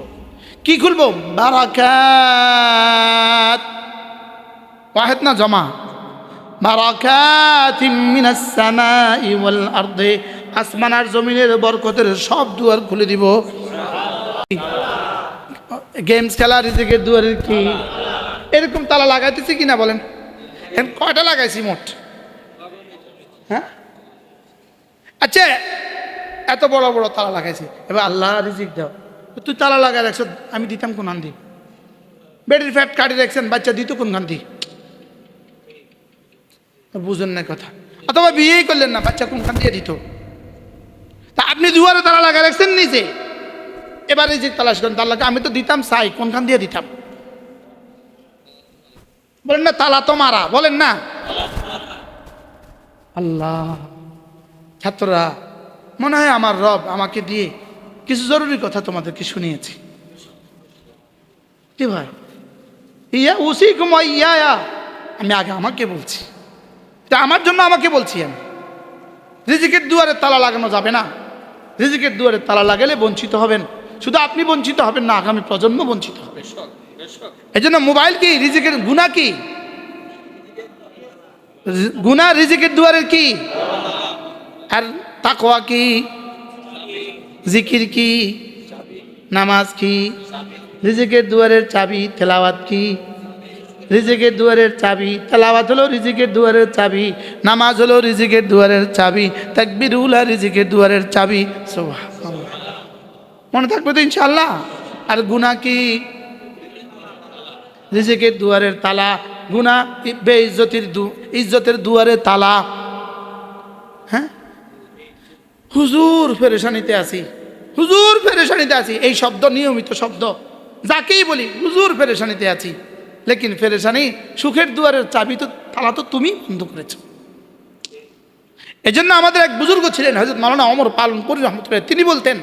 কি খুলবো? বারাকাত, ওয়াহিদ না জমা, বারাকাতিন মিনাস সামাই ওয়াল আরদে, আসমান আর জমিনের বরকতের সব দুয়ার খুলে দিব। গেমস খেলা, রিজিকের দুয়ারের কি এরকম তালা লাগাইতেছি কিনা বলেন? কয়টা লাগাইছি মোট? হ্যাঁ, আচ্ছা, এত বড় বড় তালা লাগাইছি। এবার আল্লাহ রিজিক দাও, তুই তালা লাগাই রাখছ, আমি দিতাম কোন আন্দি? বেডির ফ্যাট কাটি রাখছেন, বাচ্চা দিত কোন গান্ধি? বুঝেন না কথা। অথবা বিয়েই করলেন না, বাচ্চা কোন খান দিয়ে দিত? তা আপনি দুয়ারে তালা লাগাই রাখছেন নিজে, এবার রিজিক তালাশ করেন। তালাকে আমি তো দিতাম চাই, কোনখান দিয়ে দিতাম? বলেন না তালা তো মারা, বলেন না আল্লাহ। ছাত্ররা, মনে হয় আমার রব আমাকে দিয়ে কিছু জরুরি কথা তোমাদেরকে শুনিয়েছি। কি ভাই? ইয়া উসি ইয়া, আমি আগে আমাকে বলছি, এটা আমার জন্য আমাকে বলছি আমি। রিজিকের দুয়ারে তালা লাগানো যাবে না। রিজিকের দুয়ারে তালা লাগালে বঞ্চিত হবেন। শুধু আপনি বঞ্চিত হবেন না, আগামী প্রজন্ম বঞ্চিত হবে। এই জন্য মোবাইল কি? রিজিকের গুনাহ কি? গুনাহ রিজিকের দুয়ারের কি? আর তাকওয়া কি? জিকির কি? নামাজ কি? রিজিকের দুয়ারের চাবি। তেলাওয়াত কি? রিজিকের দুয়ারের চাবি। তেলাওয়াত হলো রিজিকের দুয়ারের চাবি, নামাজ হলো রিজিকের দুয়ারের চাবি, তাকবীরুল রিজিকের দুয়ারের চাবি। সুবহানাল্লাহ, মনে থাকবে তো ইনশাআল্লাহ। আর গুনাহ কি? রিজিকের দুয়ারের তালা। গুনাহ ইজ্জতের দুয়ারের তালা। হ্যাঁ, হুজুর পেরেশানিতে আছি, হুজুর পেরেশানিতে আছি, এই শব্দ নিয়মিত শব্দ, যাকেই বলি হুজুর পেরেশানিতে আছি। লেকিন পেরেশানি সুখের দুয়ারের চাবি তো, তালা তো তুমি বন্ধ করেছ। এজন্য আমাদের এক বুজুর্গ ছিলেন হযরত মাওলানা ওমর পালনপুরি রহমতুল্লাহ, তিনি বলতেন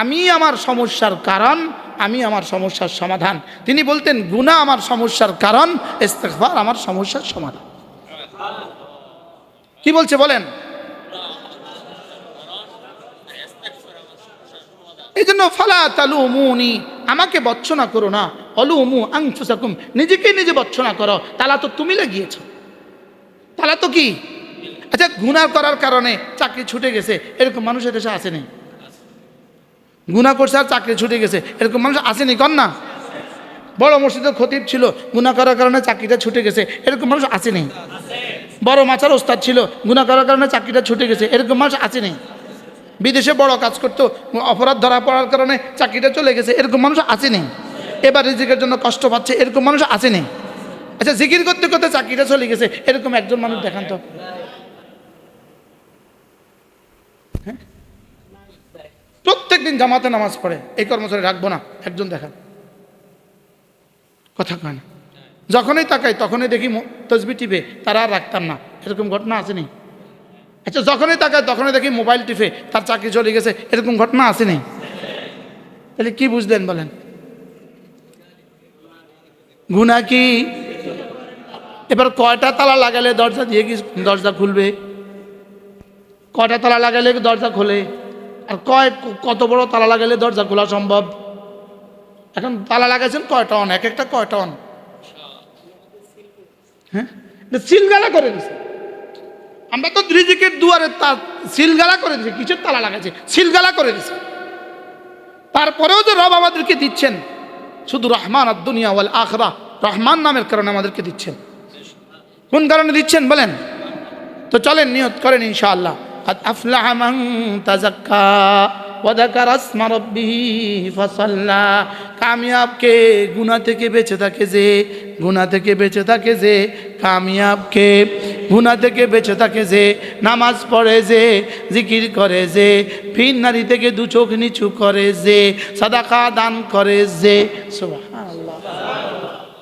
আমি আমার সমস্যার কারণ, আমি আমার সমস্যার সমাধান। তিনি বলতেন গুনাহ আমার সমস্যার কারণ, ইস্তিগফার আমার সমস্যার সমাধান। কি বলছে বলেন? এই জন্য ফালা তালুমুনি, আমাকে বচ্চনা করো না, অলুমু আনফুসাকুম, নিজেকে নিজে বচ্চনা করো। তালা তো তুমি লাগিয়েছো, তালা তো কি? আচ্ছা, গুনাহ করার কারণে চাকরি ছুটে গেছে, এরকম মানুষ এদেশে আসেনি? গুনাহ করছে আর চাকরি ছুটে গেছে, এরকম মানুষ আসেনি? কন না। বড় মসজিদের খতিব ছিল, গুনাহ করার কারণে চাকরিটা ছুটে গেছে, এরকম মানুষ আসেনি? বড় মাচার ওস্তাদ ছিল, গুনাহ করার কারণে চাকরিটা ছুটে গেছে, এরকম মানুষ আসেনি? বিদেশে বড় কাজ করতো, অপরাধ ধরা পড়ার কারণে চাকরিটা চলে গেছে, এরকম মানুষ আসেনি। এবার রিজিকের জন্য কষ্ট পাচ্ছে, এরকম মানুষ আসেনি। আচ্ছা, জিকির করতে করতে চাকরিটা চলে গেছে, এরকম একজন মানুষ দেখান তো। হ্যাঁ, প্রত্যেক দিন জামাতে নামাজ পড়ে, এই কর্মচারী রাখবো না, একজন দেখান। কথা কয় না। যখনই তাকাই তখনই দেখি তসবি টিপে, তারা আর রাখতাম না, এরকম ঘটনা আসেনি। আচ্ছা, যখনই তাকাই তখনই দেখি মোবাইল টিপে, তার চাকরি চলে গেছে, এরকম ঘটনা আসেনি। তাহলে কি বুঝলেন বলেন? গুনাহ কি? এবার কয়টা তালা লাগালে দরজা দিয়ে কি দরজা খুলবে? কয়টা তালা লাগালে দরজা খোলে? আর কত বড় তালা লাগালে দরজা খোলা সম্ভব? এখন তালা লাগাইছেন কয়টা অন, এক একটা কয়টা অন? হ্যাঁ, সিলগালা করে দিছে। আমরা তো রিজিকের দুয়ারে সিলগালা করে দিছে। কিসের তালা লাগাইছে? সিলগালা করে দিছে। তারপরেও যে রব আমাদেরকে দিচ্ছেন, শুধু রহমান আর দুনিয়া ওয়াল আখরা, রহমান নামের কারণে আমাদেরকে দিচ্ছেন। কোন কারণে দিচ্ছেন বলেন? তো চলেন নিয়ত করেন ইনশাআল্লাহ। قد أفلح من تزكى وذكر اسم ربه فصلى। কামিয়াব কে? গুনাহ থেকে বেঁচে থাকে যে, গুনাহ থেকে বেঁচে থাকে যে। কামিয়াব কে? গুনাহ থেকে বেঁচে থাকে যে, নামাজ পড়ে যে, জিকির করে যে, ভিন নারী থেকে দু চোখ নিচু করে যে, সাদাকা দান করে যে। সুবহানাল্লাহ।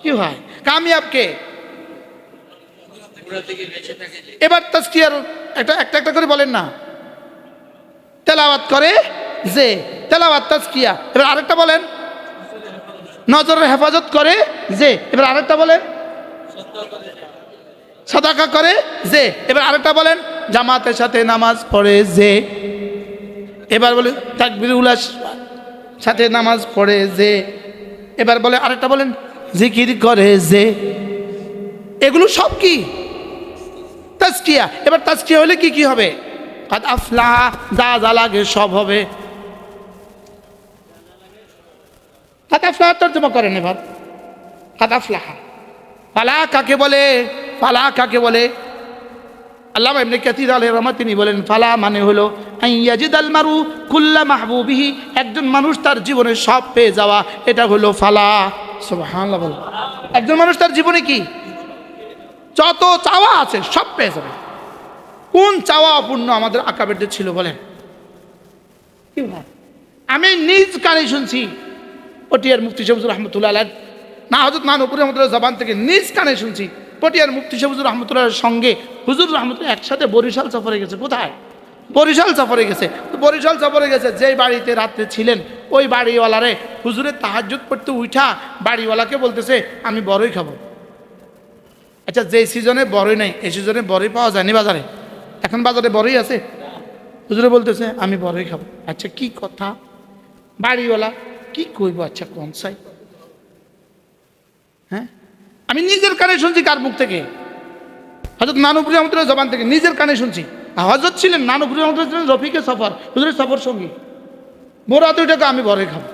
কি হয়? কামিয়াব কে? এবার তাজকিয়ার একটা একটা করে বলেন না। তেলাওয়াত করে যে, তেলাওয়াত তাজকিয়া। এবার আরেকটা বলেন, নজরের হেফাজত করে যে। এবার আরেকটা বলেন, সাদাকা করে যে। এবার আরেকটা বলেন, জামাতের সাথে নামাজ পড়ে যে। এবার বলে তাকবীরুল সাথে নামাজ পড়ে যে। এবার বলে আরেকটা বলেন, জিকির করে যে। এগুলো সব কি? তাজকিয়া। এবার তাজকিয়া হলে কি কি হবে? কাদ আফলাহ, যা যা লাগে সব হবে। কাদ আফলাহ তর্জমা করেন এবার। কাদ আফলাহ, ফালাহ কাকে বলে? ফালাহ কাকে বলে? আল্লামা ইবনে কাসির আলাইহির রাহমাত তিনি বলেন, ফালাহ মানে হলো আইয়াজিদাল মারু কুল্লা মাহবুবিহি, একজন মানুষ তার জীবনে সব পেয়ে যাওয়া, এটা হলো ফালাহ। সুবহানাল্লাহ বলেন। একজন মানুষ তার জীবনে কি যত চাওয়া আছে সব পেয়ে যাবে। কোন চাওয়া অপূর্ণ আমাদের আকাবেরদের ছিল বলেন? কি ভাই, আমি নিজ কানে শুনছি পটিয়ার মুফতি শাহ রহমতুল্লাহ আলাইহি, না হযরত নানুপুর রহমতুল্লাহ জবান থেকে নিজ কানে শুনছি, পটিয়ার মুফতি শাহ রহমতুল্লাহর সঙ্গে হুজুর রহমতুল্লাহ একসাথে বরিশাল সফরে গেছে। কোথায়? বরিশাল সফরে গেছে। তো বরিশাল সফরে গেছে, যেই বাড়িতে রাত্রে ছিলেন ওই বাড়িওয়ালারে হুজুরের তাহাজ্জুদ পড়তে উঠা বাড়িওয়ালাকে বলতেছে আমি বড়ই খাবো। আচ্ছা, যে সিজনে বড়ই নেই, এই সিজনে বড়ই পাওয়া যায়নি বাজারে। এখন বাজারে বড়ই আছে, হুজুরে বলতেছে আমি বড়ই খাবো। আচ্ছা, কি কথা? বাড়িওয়ালা কি কইব? আচ্ছা, কোন সাই? হ্যাঁ, আমি নিজের কানে শুনছি। কার মুখ থেকে? হযরত নানুপুরি রহমতুল্লাহ জবান থেকে নিজের কানে শুনছি। হযরত ছিলেন নানুপুরি রহমতুল্লাহ ছিলেন রফিকে সফর, হুজুরের সফর সঙ্গী। বোরা দুইটাকে আমি বড়ই খাবো।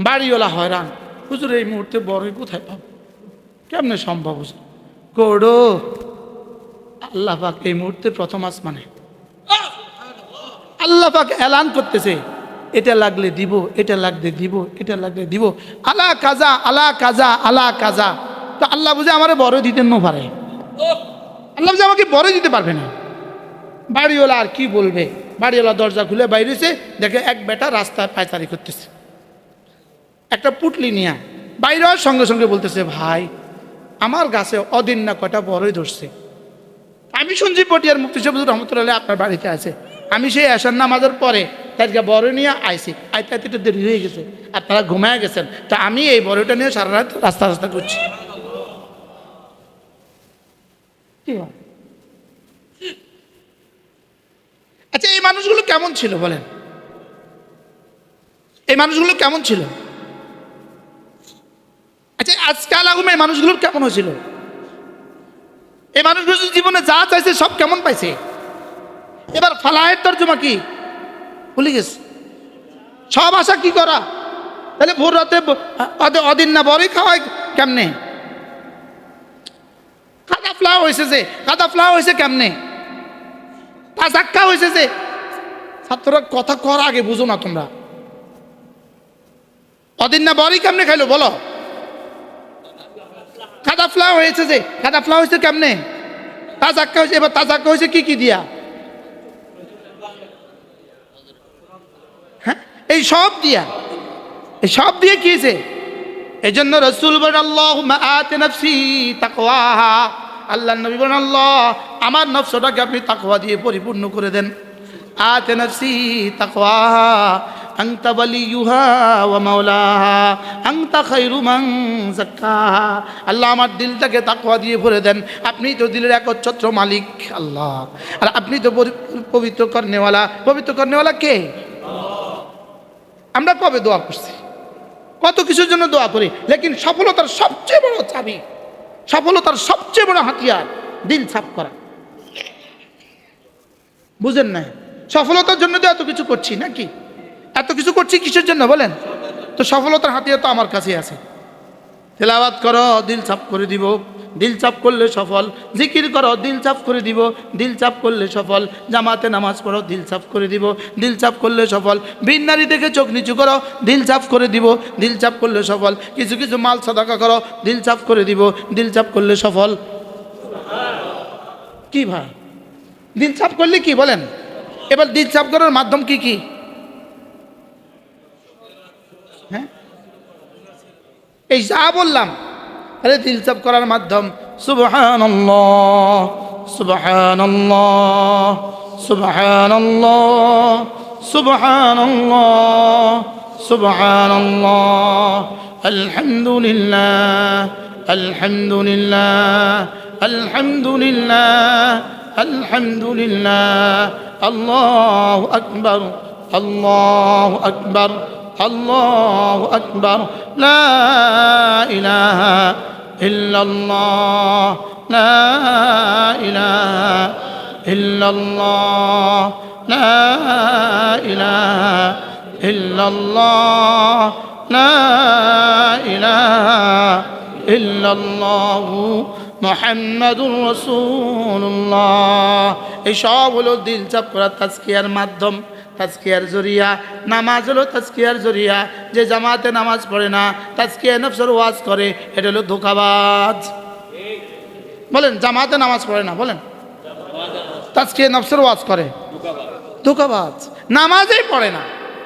বাড়িওয়ালা হয়রান, হুজুর এই মুহূর্তে বড়ই কোথায় পাবো? কেমনে সম্ভব হুজুর? কোড়ো আল্লাহ পাক এই মুহূর্তে প্রথম আসমানে আল্লাহ পাক এলান করতেছে, এটা লাগলে দিব, এটা লাগলে দিব, এটা লাগলে দিব, আলা কাজা আলা কাজা আলা কাজা। তো আল্লাহ বুঝে আমারে বড় দিতে না পারে, আল্লাহ বুঝে আমাকে বড় দিতে পারবে না। বাড়িওয়ালা আর কি বলবে? বাড়িওয়ালা দরজা খুলে বাইরেছে, দেখে এক বেটা রাস্তায় পায়চারি করতেছে, একটা পুটলি নিয়ে বাইরে সঙ্গে সঙ্গে বলতেছে, ভাই আমার গাছে অদিন না কটা বড়ই ধরছে। আমি শুনছি পটিয়ার মুফতি শাহ রহমতুল্লাহ আপনার বাড়িতে আছে, আমি সেই আসার নামাজের পরে তাদেরকে বড় নিয়ে আইছি, আইতে আইতে একটু দেরি হয়ে গেছে, আপনারা ঘুমায় গেছেন, তা আমি এই বড়টা নিয়ে সারা রাত রাস্তা রাস্তা করছি। আচ্ছা, এই মানুষগুলো কেমন ছিল বলেন? এই মানুষগুলো কেমন ছিল? আচ্ছা, আজকাল আগুমে এই মানুষগুলোর কেমন হয়েছিল? এই মানুষগুলো জীবনে যা চাইছে সব কেমন পাইছে? এবার ফালাহের তর্জমা কি ভুলে গেছে। সব আশা কি করা? তাহলে ভোর রাতে অদিন না বড়ই খাওয়ায় কেমনে? কাদা ফ্লাওয়া হয়েছে যে, কাদা ফ্লাওয়া হয়েছে কেমনে? তাজাক্কা হয়েছে যে, ছাত্ররা কথা কর আগে বুঝো না তোমরা। অদিন না বড়ি কেমনে খাইলো বলো? কাদা ফ্লা হয়েছে, যে কাদা ফ্লা হয়েছে কেমনে? তাজাক্কা হয়েছে। এবার তাজাক্কা হয়েছে কি কি দিয়া? হ্যাঁ, এই সব দিয়া, এই সব দিয়ে কি হয়েছে? এই জন্য রসুল বলেন আল্লাহুম্মা আতি নাফসি তাকওয়াহা, আল্লাহর নবী বলেন আল্লাহ আমার নফসটাকে আপনি তাকওয়া দিয়ে পরিপূর্ণ করে দেন। আতি নাফসি তাকওয়াহা আনতা ওয়ালিয়ুহা ওয়া মাওলাহা আনতা খায়রু মান যাক্কাহা। আল্লাহ আমার দিলটাকে তাকওয়া দিয়ে ভরে দেন, আপনি তো দিলের একচ্ছত্র মালিক আল্লাহ, আর আপনি তো পবিত্র করনেওয়ালা। পবিত্র করনেওয়ালা কে? আমরা কবে দোয়া করছি, কত কিছুর জন্য দোয়া করি, লেকিন সফলতার সবচেয়ে বড় চাবি, সফলতার সবচেয়ে বড় হাতিয়ার দিল সাফ করা। বুঝেন না? সফলতার জন্য তো এত কিছু করছি নাকি? এত কিছু করছি কিসের জন্য বলেন? তো সফলতার হাতিয়ার তো আমার কাছেই আছে। তেলাওয়াত করো, দিল সাফ করে দিব, দিল চাপ করলে সফল। জিকির করো, দিল চাপ করে দিব, দিল চাপ করলে সফল। জামাতে নামাজ পড়ো, দিল চাপ করে দিব, দিল চাপ করলে সফল। বিন নারী দেখে চোখ নিচু করো, দিল চাপ করে দিব, দিল চাপ করলে সফল। কিছু কিছু মাল সাদাকা করো, দিল চাপ করে দিব, দিল চাপ করলে সফল। কি ভাই, দিল চাপ করলে কি বলেন? এবার দিল চাপ করার মাধ্যম কি কি? হ্যাঁ, এই যা বললাম, আরে দিল চাপ করার মাধ্যম সুবহানাল্লাহ, সুবহানাল্লাহ, সুবহানাল্লাহ, সুবহানাল্লাহ, সুবহানাল্লাহ, আলহামদুলিল্লাহ, আলহামদুলিল্লাহ, আলহামদুলিল্লাহ, আলহামদুলিল্লাহ, আল্লাহু আকবার, আল্লাহু আকবার, আল্লাহু আকবার, লা ইলাহা ইল্লাল্লাহ, লা ইলাহা ইল্লাল্লাহ, লা ইলাহা ইল্লাল্লাহ, লা ইলাহা ইল্লাল্লাহ, মুহাম্মাদুর রাসূলুল্লাহ। এই সব হলো দিল চাপ করা তাজকিয়ার মাধ্যম, তাজকিয়ার জরিয়া। নামাজ হলো তাজকিয়ার জরিয়া। যে জামাতে নামাজ পড়ে না, তাজকিয়া নফসের ওয়াজ করে, এটা হলো ধোঁকাবাজ। বলেন, জামাতে নামাজ পড়ে না, বলেন তাজকিয়া নফসের ওয়াজ করে, ধোঁকাবাজ। নামাজই পড়ে না,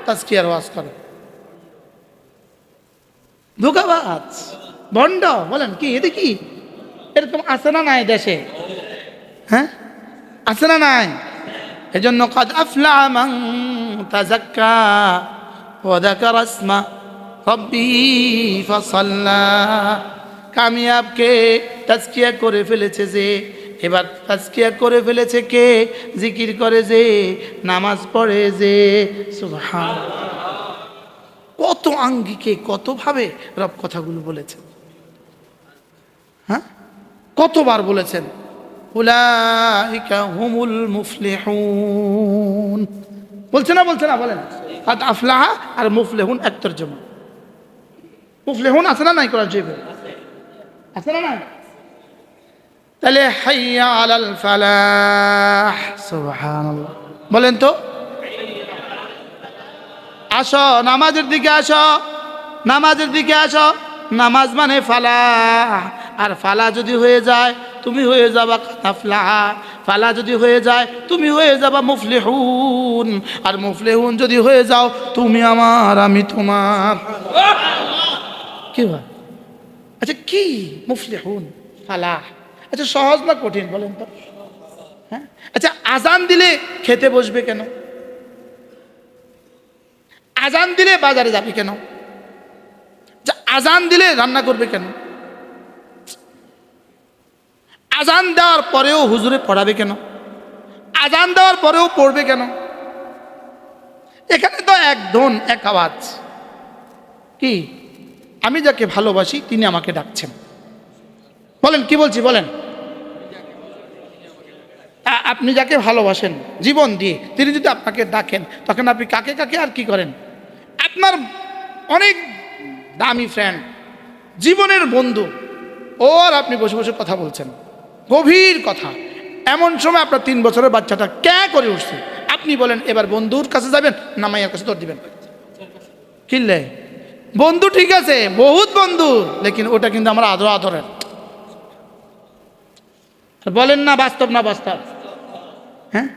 তাজকিয়ার ওয়াজ করে, ধোঁকাবাজ, ভণ্ড। বলেন কি, এতে কি এরকম আছে না নাই দেশে? হ্যাঁ, আছে না নাই? এজন্য কাদ আফলাহা মান তাযাক্কা ওয়া যাকারা ইসমা রাব্বিহি ফাসাল্লা। কামিয়াব কে? তাজকিয়া করে ফেলেছে যে। এবার তাজকিয়া করে ফেলেছে কে? জিকির করে যে, নামাজ পড়ে যে। সুবহানাল্লাহ। কত আঙ্গিকে, কতভাবে রব কথাগুলো বলেছেন, হ্যাঁ, কতবার বলেছেন। উলাইকা হুমুল মুফলিহুন। বলছে না, বলছে না? বলেন, কাদ আফলাহা আর মুফলিহুন এক তরজমা। মুফলিহুন আছে না নাই কোরআন শরীফে? আছে না নাই? তাহলে হাইয়া আলাল ফালাহ। সুবহানাল্লাহ। বলেন তো, আসো নামাজের দিকে, আসো নামাজের দিকে, আসো। নামাজ মানে ফালাহ, আর ফালা যদি হয়ে যায় তুমি হয়ে যাবা কাফলাহা। ফালা যদি হয়ে যায় তুমি হয়ে যাবা মুফলিহুন, আর মুফলিহুন যদি হয়ে যাও তুমি আমার, আমি তোমার। কি ভাই? আচ্ছা, কি মুফলিহুন, ফালাহ? আচ্ছা, সহজ না কঠিন বলেন তো? হ্যাঁ, আচ্ছা, আজান দিলে খেতে বসবে কেন? আজান দিলে বাজারে যাবে কেন? আজান দিলে রান্না করবে কেন? আজান দেওয়ার পরেও হুজুরে পড়াবে কেন? আজান দেওয়ার পরেও পড়বে কেন? এখানে তো এক ধন এক আওয়াজ। কি? আমি যাকে ভালোবাসি তিনি আমাকে ডাকছেন। বলেন, কি বলছি বলেন? আপনি যাকে ভালোবাসেন জীবন দিয়ে, তিনি যদি আপনাকে ডাকেন, তখন আপনি কাকে কাকে আর কি করেন? আপনার অনেক দামি ফ্রেন্ড, জীবনের বন্ধু, ওর আপনি বসে বসে কথা বলছেন, গভীর কথা। এমন সময় আপনার 3 বছরের বাচ্চাটা ক্যা করে উঠছে, আপনি বলেন এবার বন্ধুর কাছে যাবেন না মাইয়ার কাছে দৌড় দিবেন? কিনলে বন্ধু ঠিক আছে, বহুত বন্ধু, লেকিন ওটা কিন্তু আমার আদরের। বলেন না বাস্তব না বাস্তব? হ্যাঁ,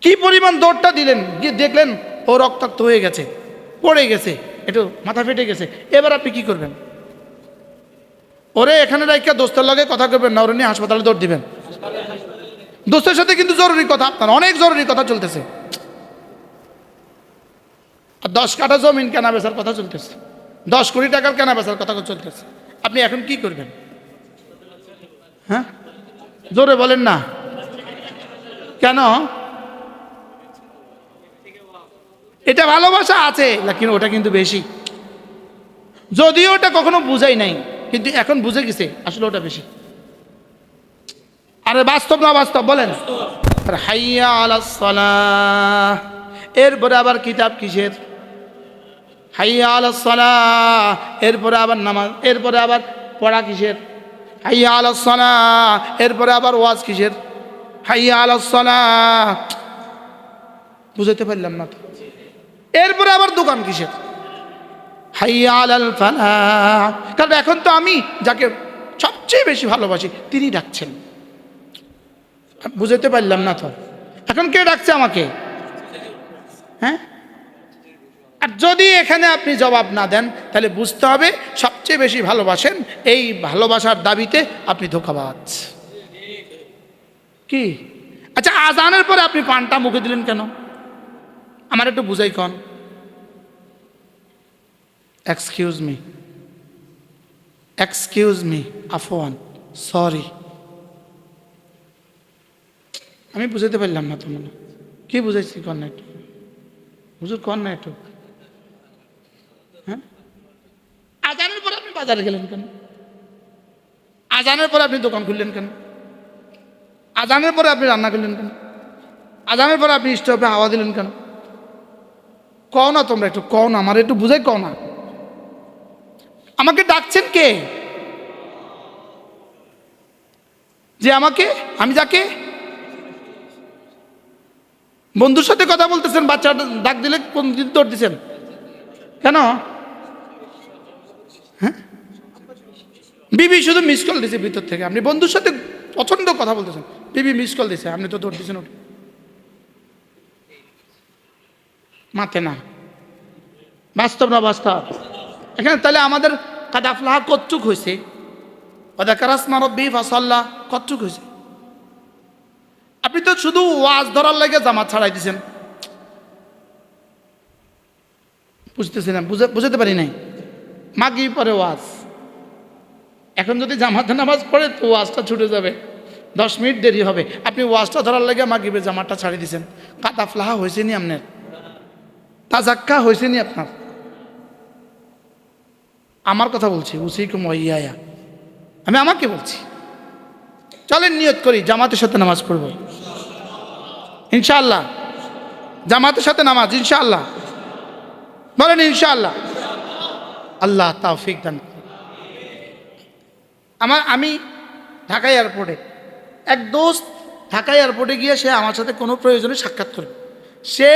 কি পরিমাণ দৌড়টা দিলেন, গিয়ে দেখলেন ও রক্তাক্ত হয়ে গেছে, পড়ে গেছে, একটু মাথা ফেটে গেছে, এবার আপনি কি করবেন? ওরে এখানে রাইখা দোস্তের লগে কথা করবেন না, ওরে নিয়ে হাসপাতালে দৌড় দিবেন? দোস্তের সাথে কিন্তু জরুরি কথা, আপনার অনেক জরুরি কথা চলতেছে, আর 10 কাঠা জমিন কেনা বেচার কথা চলতেছে, 10 কোটি টাকার কেনা বেচার কথা চলতেছে। আপনি এখন কি করবেন? হ্যাঁ, জোরে বলেন না কেন? এটা ভালোবাসা আছে, লেকিন ওটা কিন্তু বেশি। যদিও ওটা কখনো বুঝাই নাই, কিন্তু এখন বুঝে গেছে আসলে ওটা বেশি। আরে বাস্তব না বাস্তব বলেন? আর হাইয়া আলাস সালাহ, এরপরে আবার কিতাব কিসের? হাইয়া আলাস সালাহ, এরপরে আবার নামাজ, এরপরে আবার পড়া কিসের? হাইয়া আলাস সালাহ, এরপরে আবার ওয়াজ কিসের? হাইয়া আলাস সালাহ। বুঝাতে পারলাম না তো? এরপরে আবার দোকান কিসের? হাইয়া আলাল ফালাহ। কারণ এখন তো আমি যাকে সবচেয়ে বেশি ভালোবাসি তিনি ডাকছেন। বুঝাতে পারলাম না তো? এখন কে ডাকছে আমাকে? হ্যাঁ, আর যদি এখানে আপনি জবাব না দেন তাহলে বুঝতে হবে সবচেয়ে বেশি ভালোবাসেন, এই ভালোবাসার দাবিতে আপনি ধোঁকাবাজ। কি? আচ্ছা, আজানের পরে আপনি পানটা মুখে দিলেন কেন? আমার একটু বুঝাই কন। Excuse me, Afwan, sorry. আমি বুঝাতে পারলাম না তো, মনে কি বুঝাইছি? কন না একটু হুজুর, কন না একটু। হ্যাঁ, আজানের পরে আপনি বাজারে গেলেন কেন? আজানের পরে আপনি দোকান খুললেন কেন? আজানের পরে আপনি রান্না করলেন কেন? আজানের পরে আপনি স্টোভে হাওয়া দিলেন কেন? কও না তোমরা, একটু কও না, আমার একটু বুঝাই কও না। আমাকে ডাকছেন কে? যে আমাকে, আমি যাকে বন্ধুর সাথে কথা বলতেছেন, বাচ্চা ডাক দিলে কোন দিন দৌড় দিচ্ছেন কেন? হ্যাঁ, বিবি শুধু মিস কল দিছে ভিতর থেকে, আপনি বন্ধুর সাথে প্রচন্ড কথা বলতেছেন, বিবি মিস কল দিছে, আপনি তো দৌড় দিচ্ছেন। ওটা মাথে না, বাস্তব না বাস্তব? এখানে তাহলে আমাদের কাদ আফলাহা কতটুক হয়েছে? ওয়াদাকারাসমা রাব্বিহি ফাসাল্লাহ কতটুক হয়েছে? আপনি তো শুধু ওয়াজ ধরার লাগে জামাত ছাড়াই দিয়েছেন। বুঝতেছি না, বুঝাতে পারি নাই। মাগি পরে ওয়াজ, এখন যদি জামাতে নামাজ পড়ে তো ওয়াজটা ছুটে যাবে, 10 মিনিট দেরি হবে। আপনি ওয়াজটা ধরার লাগে মাগরিবের জামাতটা ছাড়িয়ে দিয়েছেন। কাদ আফলাহা হয়েছে নি আপনার? তাজাক্কা হয়েছে নি আপনার? আমার কথা বলছি, উসিকুম ওয়া ইয়ায়া, আমি আমাকে বলছি। চলেন নিয়ত করি জামাতের সাথে নামাজ পড়ব ইনশাআল্লাহ। জামাতের সাথে নামাজ ইনশাআল্লাহ, বলেন ইনশাআল্লাহ। আল্লাহ তৌফিক দান। আমি ঢাকা এয়ারপোর্টে, এক দোস্ত ঢাকা এয়ারপোর্টে গিয়ে সে আমার সাথে কোনো প্রয়োজনে সাক্ষাৎ করবে। সে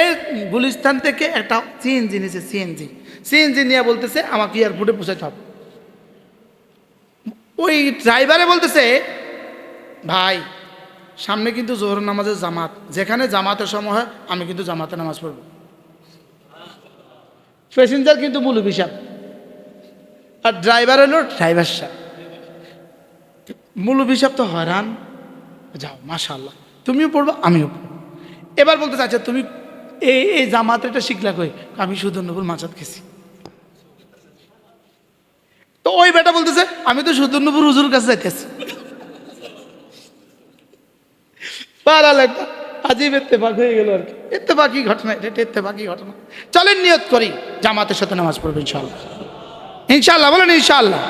গুলিস্তান থেকে একটা সিএনজি নিয়েছে, সিএনজি নিয়ে বলতেছে আমাকে এয়ারপোর্টে পৌঁছাতে হবে। ওই ড্রাইভারে বলতেছে, ভাই সামনে কিন্তু জোহর নামাজের জামাত, যেখানে জামাতের সময় হয় আমি কিন্তু জামাতে নামাজ পড়ব। প্যাসেঞ্জার কিন্তু মৌলভী সাহেব, আর ড্রাইভার হলো ড্রাইভার সাহেব। মৌলভী সাহেব তো হয়রান, যাও মাশাআল্লাহ, তুমিও পড়বো আমিও পড়বো। এবার বলতে চাচ্ছ তুমি এই জামাত এটা শিখলা কই? আমি সুদর্ণপুর মাচাত গেছি। তো ওই বেটা বলতেছে আমি তো সুদর্ণপুর হুজুর কাছে যাইতেছি। আজিব ইত্তেফাক হয়ে গেল আর কি। ইত্তেফাকি ঘটনা, এটা ইত্তেফাকি ঘটনা। চলেন নিয়ত করি জামাতের সাথে নামাজ পড়বো ইনশাআল্লাহ। ইনশাআল্লাহ বলেন ইনশাআল্লাহ।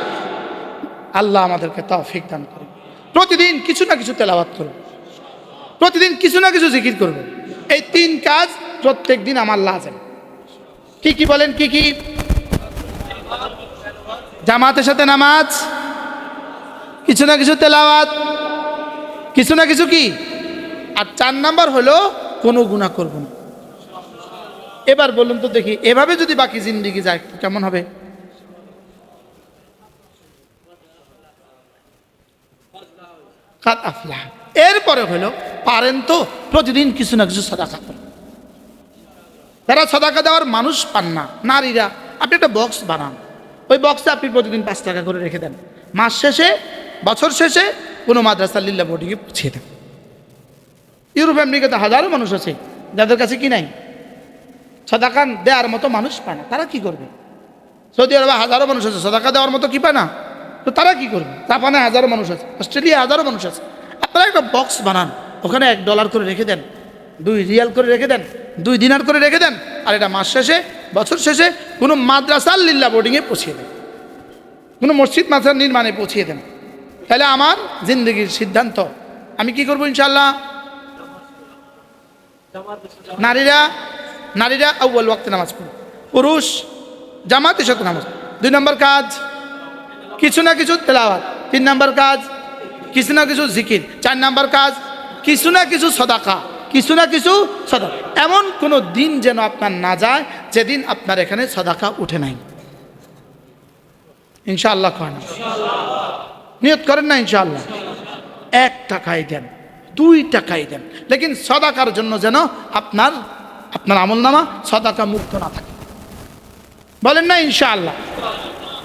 আল্লাহ আমাদেরকে তৌফিক দান করুন। প্রতিদিন কিছু না কিছু তেলাওয়াত করব, প্রতিদিন কিছু না কিছু জিকির করব। এই 3 কাজ প্রত্যেক দিন আমার লাজেম। কি কি বলেন? কি কি? জামাতের সাথে নামাজ, কিছু না কিছু তেলাওয়াত, কিছু না কিছু কি, আর 4 নাম্বার হলো কোনো গুনাহ করব না। এবার বলুন তো দেখি, এভাবে যদি বাকি জিন্দেগি যায় কেমন হবে? কাদ আফলাহ। এরপরে হলো পারেন তো প্রতিদিন কিছু না কিছু সাদাকা করেন। যারা সাদাকা দেওয়ার মানুষ পান না, নারীরা, আপনি একটা বক্স বানান, ওই বক্সে আপনি প্রতিদিন 5 টাকা করে রেখে দেন। মাস শেষে, বছর শেষে কোনো মাদ্রাসা লিল্লাহ বোর্ডিংয়ে পৌঁছে দেন। ইউরোপ আমেরিকাতে হাজারো মানুষ আছে যাদের কাছে কি নাই, সাদাকা দেওয়ার মতো মানুষ পায় না, তারা কি করবে? সৌদি আরবে হাজারো মানুষ আছে, সাদাকা দেওয়ার মতো কি পায় না, তো তারা কি করবে? জাপানে হাজারো মানুষ আছে, অস্ট্রেলিয়া হাজারো মানুষ আছে। আপনারা একটা বক্স বানান, ওখানে $1 করে রেখে দেন, 2 রিয়াল করে রেখে দেন, 2 দিনার করে রেখে দেন, আর এটা মাস শেষে, বছর শেষে কোনো মাদ্রাসার লিল্লাহ বোর্ডিংয়ে পৌঁছিয়ে দেন, কোনো মসজিদ মাদ্রাসা নির্মাণে পৌঁছিয়ে দেন। তাহলে আমার জিন্দগির সিদ্ধান্ত, আমি কি করবো ইনশাআল্লাহ? নারীরা আউয়াল ওয়াক্তে নামাজ পড়ে, পুরুষ জামাতের সাথে নামাজ। 2 নম্বর কাজ কিছু না কিছু তেলাওয়াত, 3 নম্বর কাজ কিছু না কিছু জিকির, 4 নম্বর কাজ কিছু না কিছু সাদাকা, কিছু না কিছু সাদাকা। এমন কোনো দিন যেন আপনার না যায় যেদিন আপনার এখানে সাদাকা উঠে নাই। ইনশাআল্লাহ করেন, নিয়ত করেন না ইনশাআল্লাহ। 1 টাকাই দেন, 2 টাকাই দেন, লেকিন সাদাকার জন্য যেন আপনার আমলনামা সাদাকা মুক্ত না থাকে। বলেন না ইনশাআল্লাহ।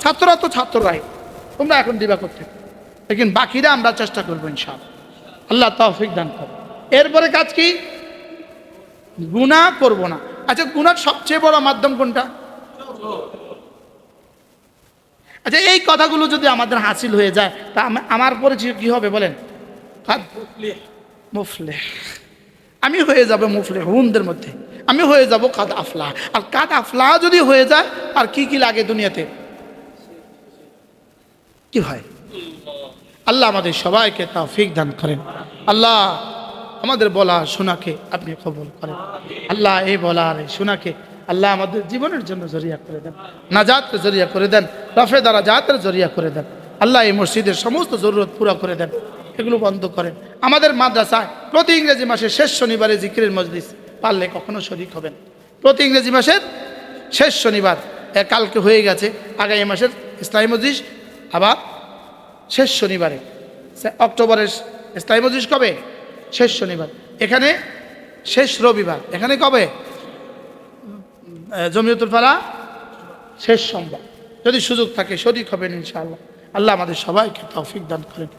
ছাত্ররা তো ছাত্ররাই, তোমরা এখন দিবা করতে, লেকিন বাকিরা আমরা চেষ্টা করবো ইনশাআল্লাহ। আল্লাহ তৌফিক দান করো। এরপরে কাজ কি? গুনাহ করব না। আচ্ছা, গুনার সবচেয়ে বড় মাধ্যম কোনটা? আচ্ছা, এই কথাগুলো যদি আমাদের হাসিল হয়ে যায় তা আমার পরিচয় কি হবে বলেন? মুফলিহ। আমি হয়ে যাব মুফলিহ হুনদের মধ্যে, আমি হয়ে যাব কাদ আফলাহ। আর কাদ আফলাহ যদি হয়ে যায়, আর কি কি লাগে দুনিয়াতে? কি হয়? আল্লাহ আমাদের সবাইকে তৌফিক দান করেন। আল্লাহ আমাদের বলা শোনাকে আপনি কবুল করেন। আল্লাহ এই বলা আর শোনাকে আল্লাহ আমাদের জীবনের জন্য জরিয়া করে দেন, নাজাতের জরিয়া করে দেন, রফে দারাজাতের জরিয়া করে দেন। আল্লাহ এই মসজিদের সমস্ত জরুরত পুরা করে দেন, এগুলো বন্ধ করেন। আমাদের মাদ্রাসায় প্রতি ইংরেজি মাসের শেষ শনিবারে জিকিরের মজলিস, পারলে কখনো শরীক হবেন। প্রতি ইংরেজি মাসের শেষ শনিবার, কালকে হয়ে গেছে, আগামী মাসের ইসলামী মজলিস আবার শেষ শনিবারে। অক্টোবরের ইসলামী মজলিস কবে? শেষ শনিবার। এখানে শেষ রবিবার। এখানে কবে? জমিয়তুল ফালাহ শেষ সোমবার। যদি সুযোগ থাকে শরীক হবেন ইনশাআল্লাহ। আল্লাহ আমাদের সবাইকে তৌফিক দান করেন।